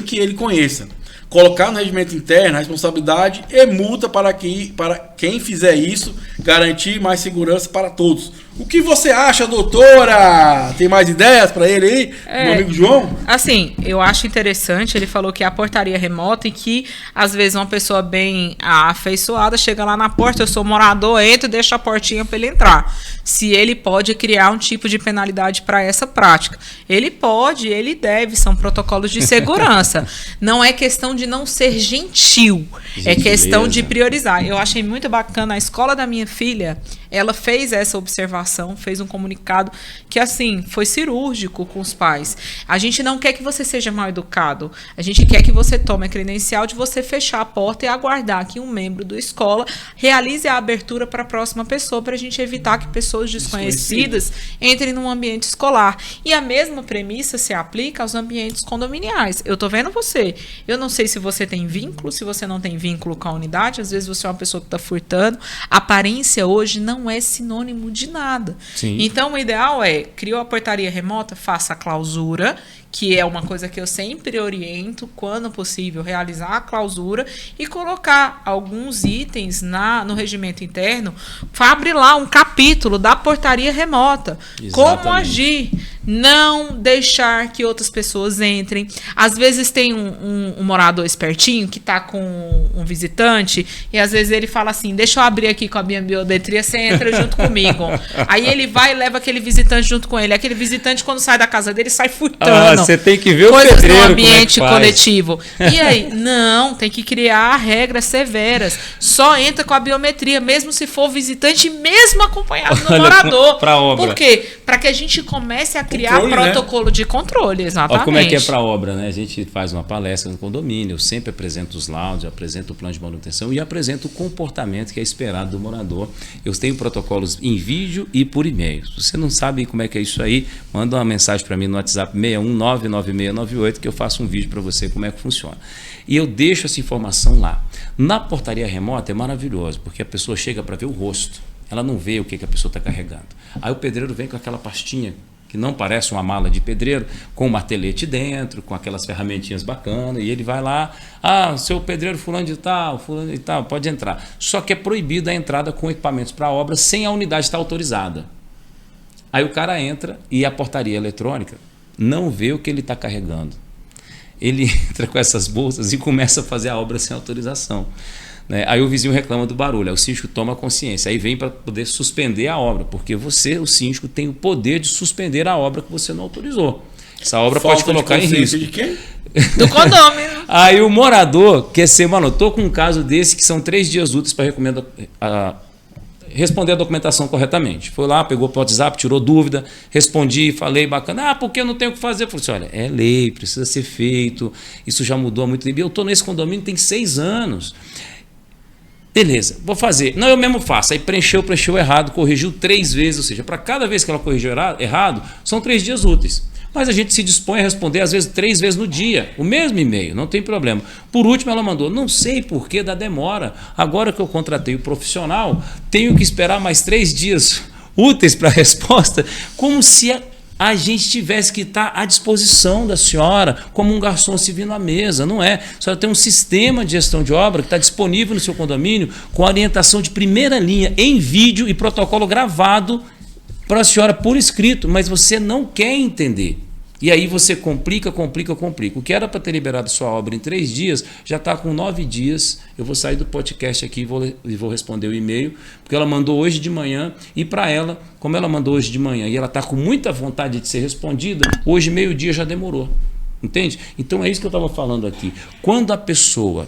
que ele conheça. Colocar no regimento interno a responsabilidade e multa para quem fizer isso, garantir mais segurança para todos. O que você acha, doutora? Tem mais ideias para ele aí, meu amigo João? Assim, eu acho interessante, ele falou que é a portaria remota e que, às vezes, uma pessoa bem afeiçoada chega lá na porta, eu sou morador, entro e deixo a portinha para ele entrar. Se ele pode criar um tipo de penalidade para essa prática. Ele pode, ele deve, são protocolos de segurança. Não é questão de não ser gentil, é questão de priorizar. Eu achei muito bacana, a escola da minha filha ela fez essa observação, fez um comunicado que, assim, foi cirúrgico com os pais. A gente não quer que você seja mal educado. A gente quer que você tome a credencial de você fechar a porta e aguardar que um membro da escola realize a abertura para a próxima pessoa, para a gente evitar que pessoas desconhecidas entrem num ambiente escolar. E a mesma premissa se aplica aos ambientes condominiais. Eu tô vendo você. Eu não sei se você tem vínculo, se você não tem vínculo com a unidade. Às vezes você é uma pessoa que está furtando. A aparência hoje não é sinônimo de nada. Sim. Então, o ideal é, criou a portaria remota, faça a clausura, que é uma coisa que eu sempre oriento, quando possível, realizar a clausura e colocar alguns itens no regimento interno, abre lá um capítulo da portaria remota. Exatamente. Como agir, não deixar que outras pessoas entrem. Às vezes tem um morador espertinho que está com um visitante e às vezes ele fala assim, deixa eu abrir aqui com a minha biometria, você entra junto comigo. Aí ele vai e leva aquele visitante junto com ele. Aquele visitante, quando sai da casa dele, sai furtando. Você tem que ver o coisas pedreiro, no ambiente como é que faz. coletivo. E aí? Não, tem que criar regras severas. Só entra com a biometria, mesmo se for visitante, mesmo acompanhado do morador. Pra obra. Por quê? Para que a gente comece a criar Controle, protocolo de controle, exatamente. Olha como é que é para obra, né? A gente faz uma palestra no condomínio, eu sempre apresento os laudos, apresento o plano de manutenção e apresento o comportamento que é esperado do morador. Eu tenho protocolos em vídeo e por e-mail. Se você não sabe como é que é isso aí, manda uma mensagem para mim no WhatsApp 6199698 que eu faço um vídeo para você como é que funciona. E eu deixo essa informação lá. Na portaria remota é maravilhoso, porque a pessoa chega para ver o rosto. Ela não vê o que a pessoa está carregando. Aí o pedreiro vem com aquela pastinha que não parece uma mala de pedreiro, com um martelete dentro, com aquelas ferramentinhas bacanas, e ele vai lá, seu pedreiro fulano de tal, pode entrar. Só que é proibida a entrada com equipamentos para obra sem a unidade estar autorizada. Aí o cara entra e a portaria eletrônica não vê o que ele está carregando. Ele entra com essas bolsas e começa a fazer a obra sem autorização. Aí o vizinho reclama do barulho, aí o síndico toma consciência, aí vem para poder suspender a obra, porque você, o síndico, tem o poder de suspender a obra que você não autorizou. Essa obra pode colocar em risco. De quem? Do condomínio. Aí o morador quer ser, mano, eu tô com um caso desse que são 3 dias úteis para responder a documentação corretamente. Foi lá, pegou o WhatsApp, tirou dúvida, respondi, falei bacana, porque eu não tenho o que fazer. Eu falei assim, olha, é lei, precisa ser feito, isso já mudou há muito tempo. Eu estou nesse condomínio tem 6 anos. Beleza, vou fazer. Não, eu mesmo faço. Aí preencheu errado, corrigiu 3 vezes, ou seja, para cada vez que ela corrigiu errado, são 3 dias úteis. Mas a gente se dispõe a responder, às vezes, 3 vezes no dia, o mesmo e-mail, não tem problema. Por último, ela mandou, não sei por que da demora. Agora que eu contratei o profissional, tenho que esperar mais 3 dias úteis para a resposta, como se a gente tivesse que estar à disposição da senhora, como um garçom servindo à mesa. Não é. A senhora tem um sistema de gestão de obra que está disponível no seu condomínio, com orientação de primeira linha, em vídeo e protocolo gravado para a senhora por escrito, mas você não quer entender. E aí você complica. O que era para ter liberado sua obra em 3 dias, já está com 9 dias. Eu vou sair do podcast aqui e vou responder o e-mail, porque ela mandou hoje de manhã, e para ela, como ela mandou hoje de manhã, e ela está com muita vontade de ser respondida, hoje meio-dia já demorou. Entende? Então é isso que eu estava falando aqui. Quando a pessoa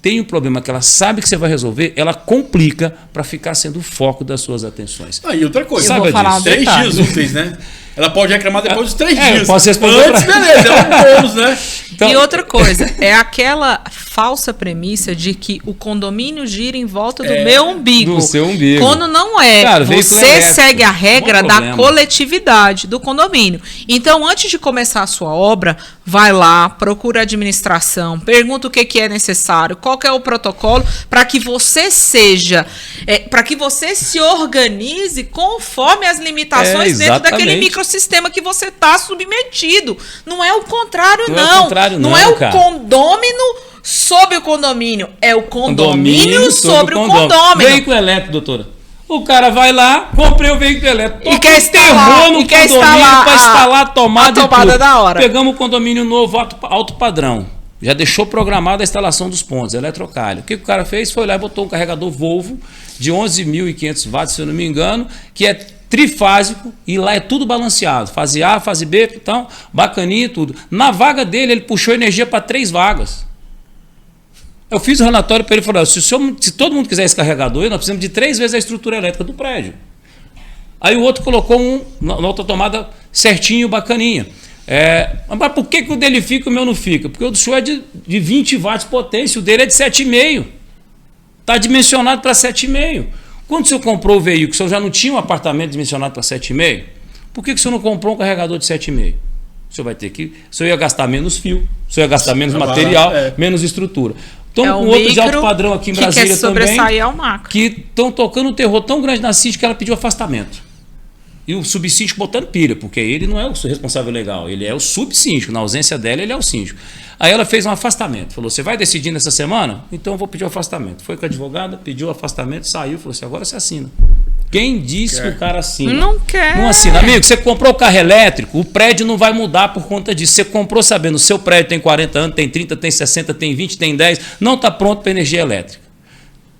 tem um problema que ela sabe que você vai resolver, ela complica para ficar sendo o foco das suas atenções. E outra coisa, eu vou falar 3 dias úteis, né? Ela pode reclamar depois dos 3 dias. Posso responder antes, beleza, é um bônus, né? Então, e outra coisa, é aquela falsa premissa de que o condomínio gira em volta do meu umbigo. Do seu umbigo. Quando não é. Cara, você segue a regra da coletividade do condomínio. Então, antes de começar a sua obra, vai lá, procura a administração, pergunta o que é necessário, qual que é o protocolo, para que você para que você se organize conforme as limitações dentro daquele microsistema que você está submetido. Não é o contrário, não é o condômino sobre o condomínio, é o condomínio sobre o condômino. Veículo elétrico, doutora. O cara vai lá, comprei o veículo elétrico, e quer instalar, no condomínio para instalar a tomada da hora. Pegamos o condomínio novo, alto padrão. Já deixou programada a instalação dos pontos, eletrocalho. O que o cara fez? Foi lá e botou um carregador Volvo de 11.500 watts, se eu não me engano, que é trifásico, e lá é tudo balanceado. Fase A, fase B, então, bacaninha e tudo. Na vaga dele, ele puxou energia para 3 vagas. Eu fiz o relatório para ele e falei, se todo mundo quiser esse carregador, nós precisamos de 3 vezes a estrutura elétrica do prédio. Aí o outro colocou na outra tomada certinho, bacaninha. Mas por que o dele fica e o meu não fica? Porque o do senhor é de 20 watts de potência, o dele é de 7,5. Está dimensionado para 7,5. Quando o senhor comprou o veículo, o senhor já não tinha um apartamento dimensionado para 7,5? Por que o senhor não comprou um carregador de 7,5? O senhor vai ter que... O senhor ia gastar menos fio, o senhor ia gastar menos material, menos estrutura. Então, com outro de alto padrão aqui em Brasília também, que estão tocando um terror tão grande na síndica que ela pediu afastamento. E o subsíndico botando pilha, porque ele não é o responsável legal, ele é o subsíndico. Na ausência dela, ele é o síndico. Aí ela fez um afastamento. Falou, você vai decidir nessa semana? Então eu vou pedir o afastamento. Foi com a advogada, pediu o afastamento, saiu, falou assim, agora você assina. Quem disse que o cara assina? Não quer. Não assina. Amigo, você comprou o carro elétrico, o prédio não vai mudar por conta disso. Você comprou sabendo, o seu prédio tem 40 anos, tem 30, tem 60, tem 20, tem 10, não está pronto para energia elétrica.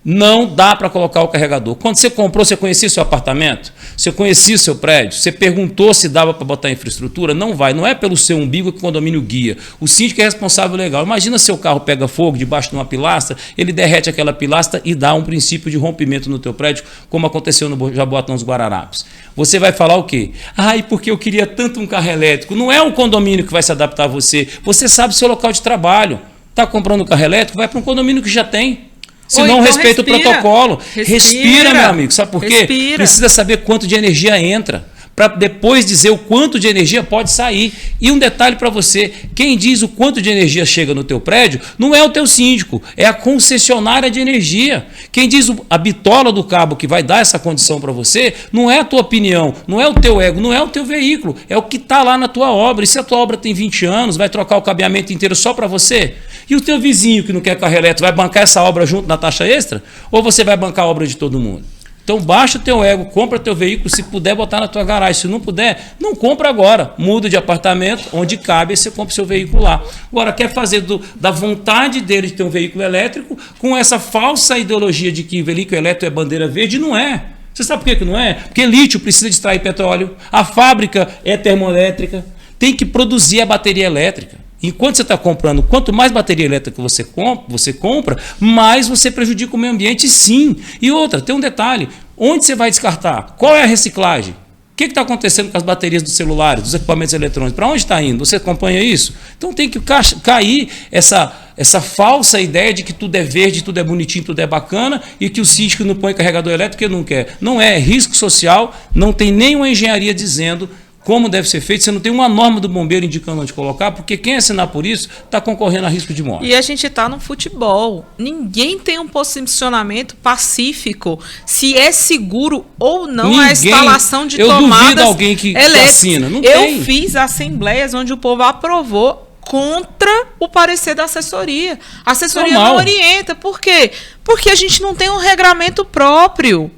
Não dá para colocar o carregador. Quando você comprou, você conhecia seu apartamento? Você conhecia seu prédio? Você perguntou se dava para botar infraestrutura? Não vai. Não é pelo seu umbigo que o condomínio guia. O síndico é responsável legal. Imagina seu carro pega fogo debaixo de uma pilastra, ele derrete aquela pilastra e dá um princípio de rompimento no teu prédio, como aconteceu no Jaboatão dos Guararapes. Você vai falar o quê? Ai, porque eu queria tanto um carro elétrico. Não é um condomínio que vai se adaptar a você. Você sabe o seu local de trabalho. Está comprando um carro elétrico? Vai para um condomínio que já tem. Se não, então respeita o protocolo. Respira, meu amigo. Sabe por quê? Precisa saber quanto de energia entra, para depois dizer o quanto de energia pode sair. E um detalhe para você, quem diz o quanto de energia chega no teu prédio não é o teu síndico, é a concessionária de energia. Quem diz a bitola do cabo que vai dar essa condição para você não é a tua opinião, não é o teu ego, não é o teu veículo, é o que está lá na tua obra. E se a tua obra tem 20 anos, vai trocar o cabeamento inteiro só para você? E o teu vizinho que não quer carro elétrico vai bancar essa obra junto na taxa extra? Ou você vai bancar a obra de todo mundo? Então baixa o teu ego, compra teu veículo, se puder botar na tua garagem. Se não puder, não compra agora. Muda de apartamento, onde cabe, você compra o seu veículo lá. Agora, quer fazer da vontade dele de ter um veículo elétrico com essa falsa ideologia de que veículo elétrico é bandeira verde? Não é. Você sabe por que não é? Porque lítio precisa de extrair petróleo, a fábrica é termoelétrica, tem que produzir a bateria elétrica. Enquanto você está comprando, quanto mais bateria elétrica você compra, mais você prejudica o meio ambiente, sim. E outra, tem um detalhe, onde você vai descartar? Qual é a reciclagem? O que está acontecendo com as baterias dos celulares, dos equipamentos eletrônicos? Para onde está indo? Você acompanha isso? Então tem que cair essa falsa ideia de que tudo é verde, tudo é bonitinho, tudo é bacana e que o síndico não põe carregador elétrico porque não quer. Não é risco social, não tem nenhuma engenharia dizendo como deve ser feito, você não tem uma norma do bombeiro indicando onde colocar, porque quem assinar por isso está concorrendo a risco de morte. E a gente está no futebol. Ninguém tem um posicionamento pacífico se é seguro ou não a instalação de tomadas eu duvido alguém que assina. Não tem. Eu fiz assembleias onde o povo aprovou contra o parecer da assessoria. A assessoria não orienta. Por quê? Porque a gente não tem um regramento próprio.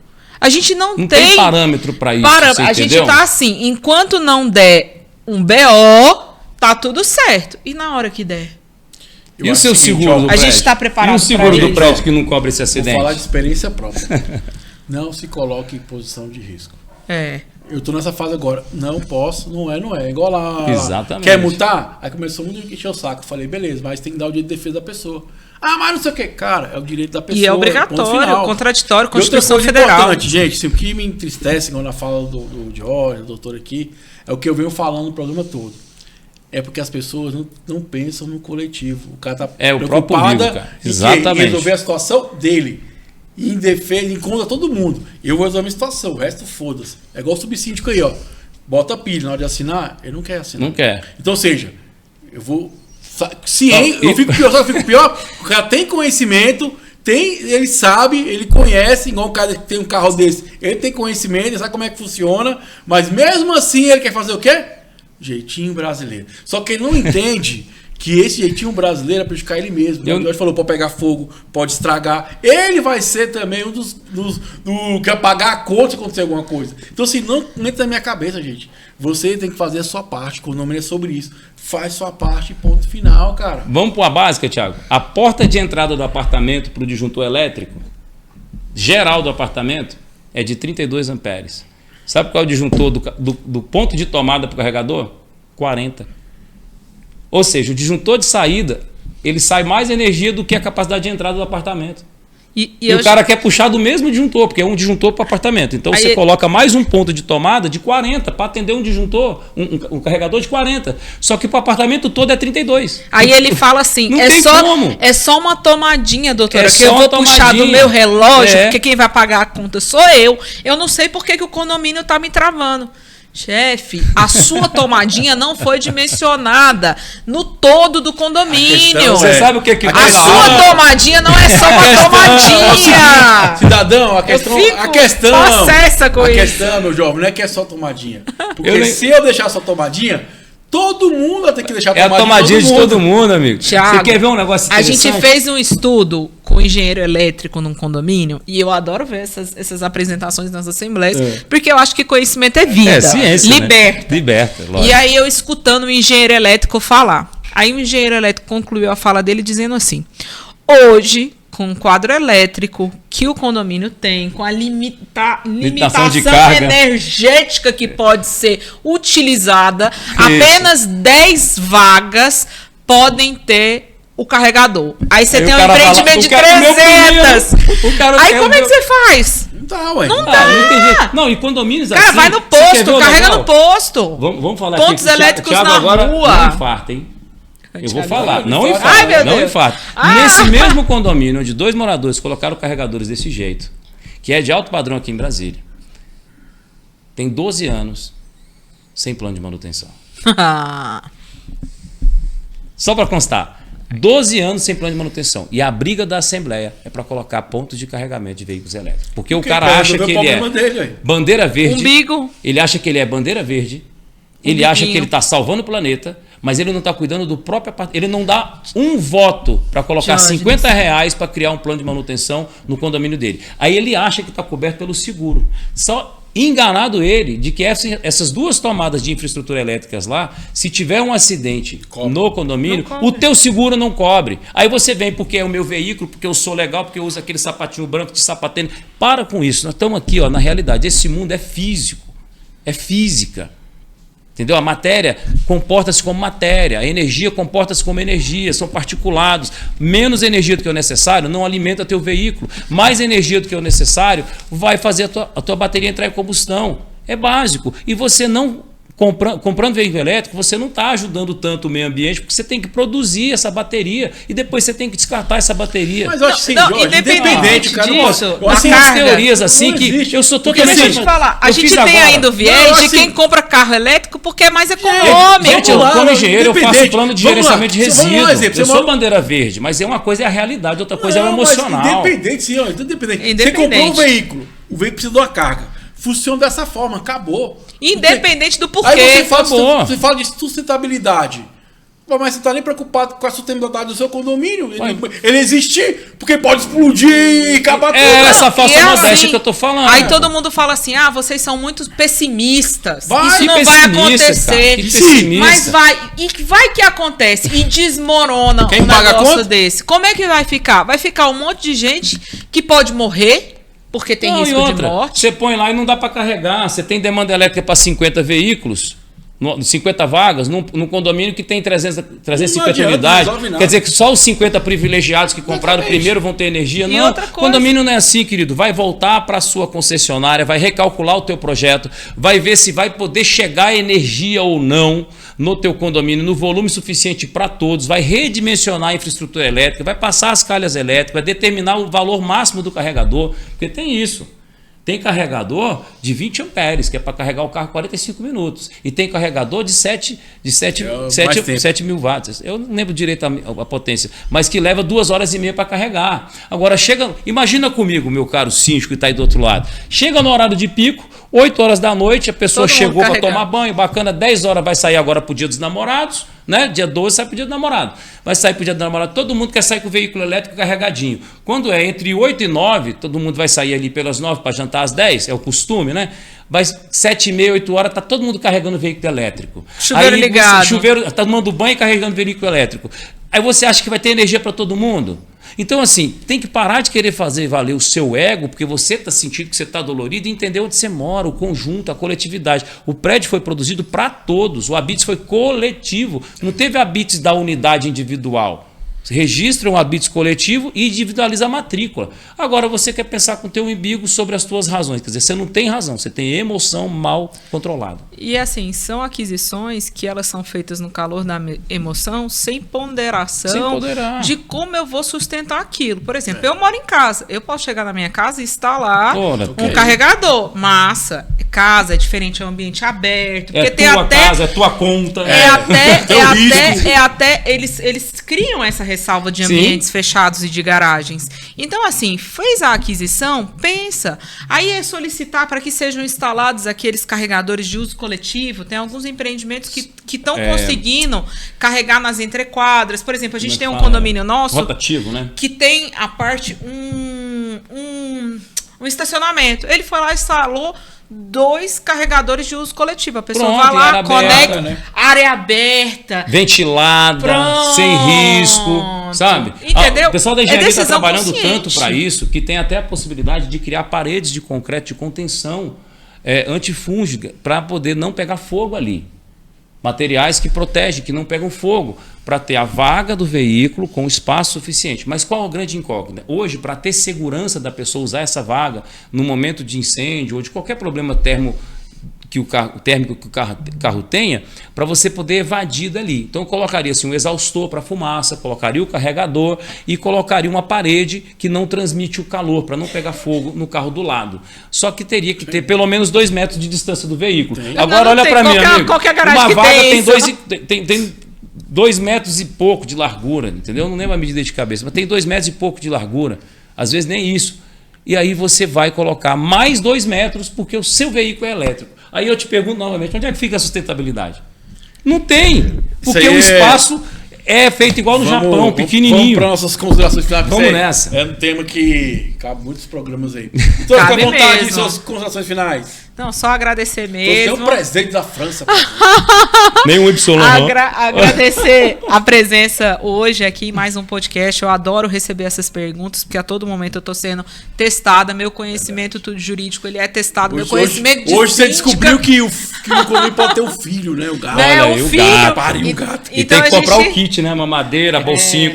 A gente não tem parâmetro para isso. A gente está assim, enquanto não der um BO, tá tudo certo. E na hora que der? E o seu seguro do prédio? A gente está preparado. E o seguro do prédio que não cobre esse acidente? Vou falar de experiência própria. Não se coloque em posição de risco. Eu tô nessa fase agora. Não posso, não é. Igual lá. Exatamente. Quer multar? Aí começou muito a encher o saco. Falei, beleza, mas tem que dar o direito de defesa da pessoa. Ah, mas não sei o que. Cara, é o direito da pessoa. E é obrigatório, contraditório, Constituição Federal. Importante, gente, assim, o que me entristece quando eu falo do Jorge, do doutor aqui, é o que eu venho falando no programa todo. É porque as pessoas não pensam no coletivo. O cara tá preocupado em resolver a situação dele. Em defesa, em contra todo mundo. Eu vou resolver a minha situação, o resto foda-se. É igual o subsíndico aí, ó. Bota pilha na hora de assinar, ele não quer assinar. Não quer. Então, ou seja, eu vou. Eu fico pior, o cara tem conhecimento, ele sabe, ele conhece, igual o cara que tem um carro desse, ele tem conhecimento, ele sabe como é que funciona, mas mesmo assim ele quer fazer o quê? Jeitinho brasileiro. Só que ele não entende que esse jeitinho brasileiro é prejudicar ele mesmo. O Jorge falou, pode pegar fogo, pode estragar. Ele vai ser também um dos que vai pagar a conta se acontecer alguma coisa. Então, assim, não entra na minha cabeça, gente. Você tem que fazer a sua parte, o nome é sobre isso. Faz sua parte, ponto final, cara. Vamos para a básica, Thiago. A porta de entrada do apartamento para o disjuntor elétrico, geral do apartamento, é de 32 amperes. Sabe qual é o disjuntor do ponto de tomada para o carregador? 40. Ou seja, o disjuntor de saída ele sai mais energia do que a capacidade de entrada do apartamento. E o cara quer puxar do mesmo disjuntor, porque é um disjuntor para apartamento. Então você coloca mais um ponto de tomada de 40 para atender um disjuntor, um carregador de 40. Só que para o apartamento todo é 32. Aí ele fala assim: é só uma tomadinha, doutora, que eu vou puxar do meu relógio, porque quem vai pagar a conta sou eu. Eu não sei por que o condomínio está me travando. Chefe, a sua tomadinha não foi dimensionada no todo do condomínio. Você sabe o que tem a sua tomadinha não é só uma tomadinha. Cidadão, a questão, possessa com isso. A questão, meu jovem, não é que é só tomadinha. Porque se eu deixar só tomadinha, todo mundo vai ter que deixar tomadinha. É a tomadinha de todo mundo, amigo. Thiago, você quer ver um negócio interessante? A gente fez um estudo com engenheiro elétrico num condomínio e eu adoro ver essas apresentações nas assembleias, porque eu acho que conhecimento é vida. É ciência, liberta. Né? Liberta, lógico. E aí eu escutando o engenheiro elétrico falar. Aí o engenheiro elétrico concluiu a fala dele dizendo assim: hoje, com o quadro elétrico que o condomínio tem, com a limitação de carga energética que pode ser utilizada, apenas 10 vagas podem ter o carregador. Aí você tem um empreendimento de 300. Aí como é que você faz? Não dá, ué. Não dá. Não tem jeito. Não, e condomínios cara, assim... vai no posto, carrega no posto. Vamos falar pontos aqui. Elétricos Thiago na agora rua. Não infarta, hein? Eu vou falar. Não infarta. Ai, meu não Deus. infarta. Nesse mesmo condomínio, onde 2 moradores colocaram carregadores desse jeito, que é de alto padrão aqui em Brasília, tem 12 anos sem plano de manutenção. Só para constar. 12 anos sem plano de manutenção. E a briga da Assembleia é para colocar pontos de carregamento de veículos elétricos. Porque o cara acha que ele é bandeira verde. Umbigo. Ele acha que ele é bandeira verde. Ele acha que ele está salvando o planeta, mas ele não está cuidando do próprio apartamento. Ele não dá um voto para colocar R$50 para criar um plano de manutenção no condomínio dele. Aí ele acha que está coberto pelo seguro. Só enganado ele de que essas 2 tomadas de infraestrutura elétricas lá, se tiver um acidente no condomínio, o teu seguro não cobre. Aí você vem porque é o meu veículo, porque eu sou legal, porque eu uso aquele sapatinho branco de sapatênis. Para com isso. Nós estamos aqui, na realidade. Esse mundo é físico. É física. Entendeu? A matéria comporta-se como matéria, a energia comporta-se como energia, são particulados. Menos energia do que o necessário não alimenta teu veículo. Mais energia do que o necessário vai fazer a tua bateria entrar em combustão. É básico. E você não... Comprando veículo elétrico, você não está ajudando tanto o meio ambiente, porque você tem que produzir essa bateria e depois você tem que descartar essa bateria. Mas eu acho assim, independente cara, disso, assim, as teorias assim que eu sou totalmente... Deixa eu te falar, a gente tem ainda o viés de quem compra carro elétrico porque é mais econômico. Gente, como engenheiro, eu faço plano de gerenciamento de resíduos. Eu sou bandeira verde, mas uma coisa é a realidade, outra coisa é o emocional. Independente, sim, independente. Você comprou um veículo, o veículo precisa de uma carga. Funciona dessa forma, acabou. Independente do porquê. Aí você fala de sustentabilidade. Mas você não está nem preocupado com a sustentabilidade do seu condomínio. Ele existe porque pode explodir e acabar tudo. É essa falsa modéstia que eu tô falando. Aí todo mundo fala assim, vocês são muito pessimistas. Isso não vai acontecer. Mas vai. E vai que acontece. E desmorona Quem um paga negócio a conta? desse. Como é que vai ficar? Vai ficar um monte de gente que pode morrer. Porque tem risco de morte. Você põe lá e não dá para carregar. Você tem demanda elétrica para 50 veículos, 50 vagas, num condomínio que tem 350 unidades. Quer dizer que só os 50 privilegiados que compraram primeiro vão ter energia. E não, outra coisa. Condomínio não é assim, querido. Vai voltar para a sua concessionária, vai recalcular o teu projeto, vai ver se vai poder chegar energia ou não no teu condomínio, no volume suficiente para todos, vai redimensionar a infraestrutura elétrica, vai passar as calhas elétricas, vai determinar o valor máximo do carregador, porque tem isso. Tem carregador de 20 amperes, que é para carregar o carro 45 minutos. E tem carregador de 7 mil watts. Eu não lembro direito a potência, mas que leva 2h30 para carregar. Agora, imagina comigo, meu caro síndico que está aí do outro lado. Chega no horário de pico, 8 horas da noite, a pessoa chegou para tomar banho, bacana, 10 horas vai sair agora para o dia dos namorados, né? Dia 12 sai para o dia do namorado. Vai sair para o dia do namorado, todo mundo quer sair com o veículo elétrico carregadinho. Quando é entre 8 e 9, todo mundo vai sair ali pelas 9 para jantar às 10, é o costume, né? Vai 7h30, 8 horas, tá todo mundo carregando veículo elétrico. Chuveiro ligado. Chuveiro, tá tomando banho e carregando veículo elétrico. Aí você acha que vai ter energia para todo mundo? Então, assim, tem que parar de querer fazer valer o seu ego, porque você está sentindo que você está dolorido, e entender onde você mora, o conjunto, a coletividade. O prédio foi produzido para todos, o Habits foi coletivo, não teve Habits da unidade individual. registra um habite coletivo e individualiza a matrícula. Agora você quer pensar com o teu umbigo sobre as tuas razões. Quer dizer, você não tem razão, você tem emoção mal controlada. E assim, são aquisições que elas são feitas no calor da emoção, sem ponderação de como eu vou sustentar aquilo. Por exemplo, eu moro em casa, eu posso chegar na minha casa e instalar um carregador. Massa, casa é diferente, é um ambiente aberto. Porque tem tua até casa, é tua conta. Eles criam essa ressalva de ambientes fechados e de garagens. Então, assim, fez a aquisição, pensa. Aí é solicitar para que sejam instalados aqueles carregadores de uso coletivo. Tem alguns empreendimentos que estão conseguindo carregar nas entrequadras. Por exemplo, a gente tem um condomínio nosso rotativo, né? Que tem a parte um estacionamento. Ele foi lá e instalou 2 carregadores de uso coletivo. A pessoa vai lá, conecta, área aberta, ventilada, sem risco, sabe? Entendeu? O pessoal da engenharia está trabalhando consciente. tanto para isso que tem até a possibilidade de criar paredes de concreto de contenção antifúngica para poder não pegar fogo ali. Materiais que protegem, que não pegam fogo, para ter a vaga do veículo com espaço suficiente. Mas qual é o grande incógnito? Hoje, para ter segurança da pessoa usar essa vaga no momento de incêndio ou de qualquer problema térmico que o carro tenha, para você poder evadir dali. Então, eu colocaria assim, um exaustor para fumaça, colocaria o carregador e colocaria uma parede que não transmite o calor, para não pegar fogo no carro do lado. Só que teria que ter pelo menos 2 metros de distância do veículo. Agora, olha para mim, amigo. Qualquer garagem uma que vaga tem 2 metros e pouco de largura, entendeu? Não lembro a medida de cabeça, mas tem 2 metros e pouco de largura. Às vezes nem isso. E aí você vai colocar mais 2 metros porque o seu veículo é elétrico. Aí eu te pergunto novamente, onde é que fica a sustentabilidade? Não tem, porque o espaço é feito igual no Japão, pequenininho. Vamos para nossas considerações finais. Vamos nessa. É um tema que cabe muitos programas aí. Então fica à vontade de suas considerações finais. Não, só agradecer mesmo. Você é um presente da França. Nenhum Y. Agradecer a presença hoje aqui em mais um podcast. Eu adoro receber essas perguntas, porque a todo momento eu estou sendo testada. Meu conhecimento tudo jurídico, ele é testado. Meu conhecimento de hoje você descobriu que o condomínio pode ter um filho, né? O gato. O filho. Pariu o gato. E então tem que comprar o kit, né? Mamadeira, bolsinho.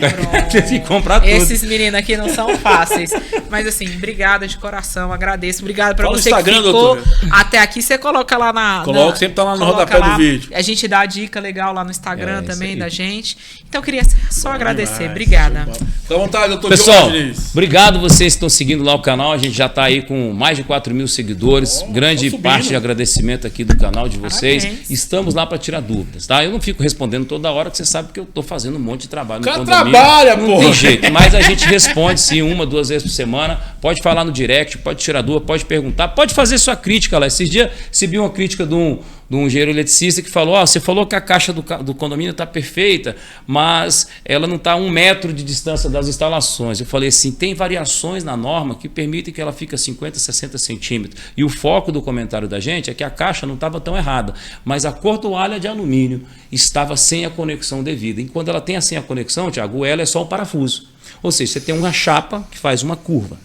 Tem que comprar tudo. Esses meninos aqui não são fáceis. Mas assim, obrigada de coração, agradeço. Obrigada para você que ficou doutora. Até aqui. Você coloca lá Coloca, sempre tá lá no rodapé do vídeo. A gente dá a dica legal lá no Instagram também da gente. Então eu queria só agradecer. Obrigada. Fica à vontade, doutor. Pessoal, obrigado vocês que estão seguindo lá o canal. A gente já está aí com mais de 4.000 seguidores. Grande parte de agradecimento aqui do canal de vocês. Parabéns. Estamos lá para tirar dúvidas, tá? Eu não fico respondendo toda hora, que você sabe que eu estou fazendo um monte de trabalho no condomínio. Trabalha, não tem jeito, mas a gente responde sim 1, 2 vezes por semana. Pode falar no direct, pode tirar dúvida, pode perguntar, pode fazer sua crítica lá. Esses dias recebi uma crítica de um engenheiro eletricista que falou: você falou que a caixa do condomínio está perfeita, mas ela não está a 1 metro de distância das instalações. Eu falei assim, tem variações na norma que permitem que ela fique a 50, 60 centímetros. E o foco do comentário da gente é que a caixa não estava tão errada, mas a cordoalha de alumínio estava sem a conexão devida. E quando ela tem sem a conexão, Thiago, ela é só um parafuso. Ou seja, você tem uma chapa que faz uma curva.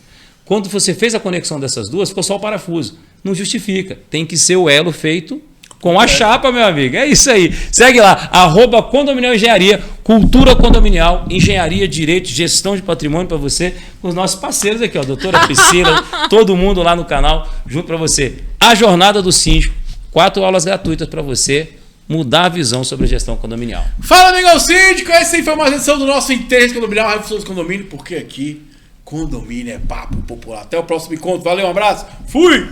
Quando você fez a conexão dessas duas, ficou só o parafuso. Não justifica. Tem que ser o elo feito com a chapa, meu amigo. É isso aí. Segue lá, @Condominial Engenharia, cultura condominial, engenharia, direito, gestão de patrimônio para você, com os nossos parceiros aqui, ó, doutora Priscila, todo mundo lá no canal, junto para você. A Jornada do Síndico, 4 aulas gratuitas para você mudar a visão sobre a gestão condominial. Fala, amigão síndico, essa foi mais uma edição do nosso Interesse Condominial, a Reflexão do Condomínio, porque aqui condomínio é papo popular. Até o próximo encontro. Valeu, um abraço. Fui!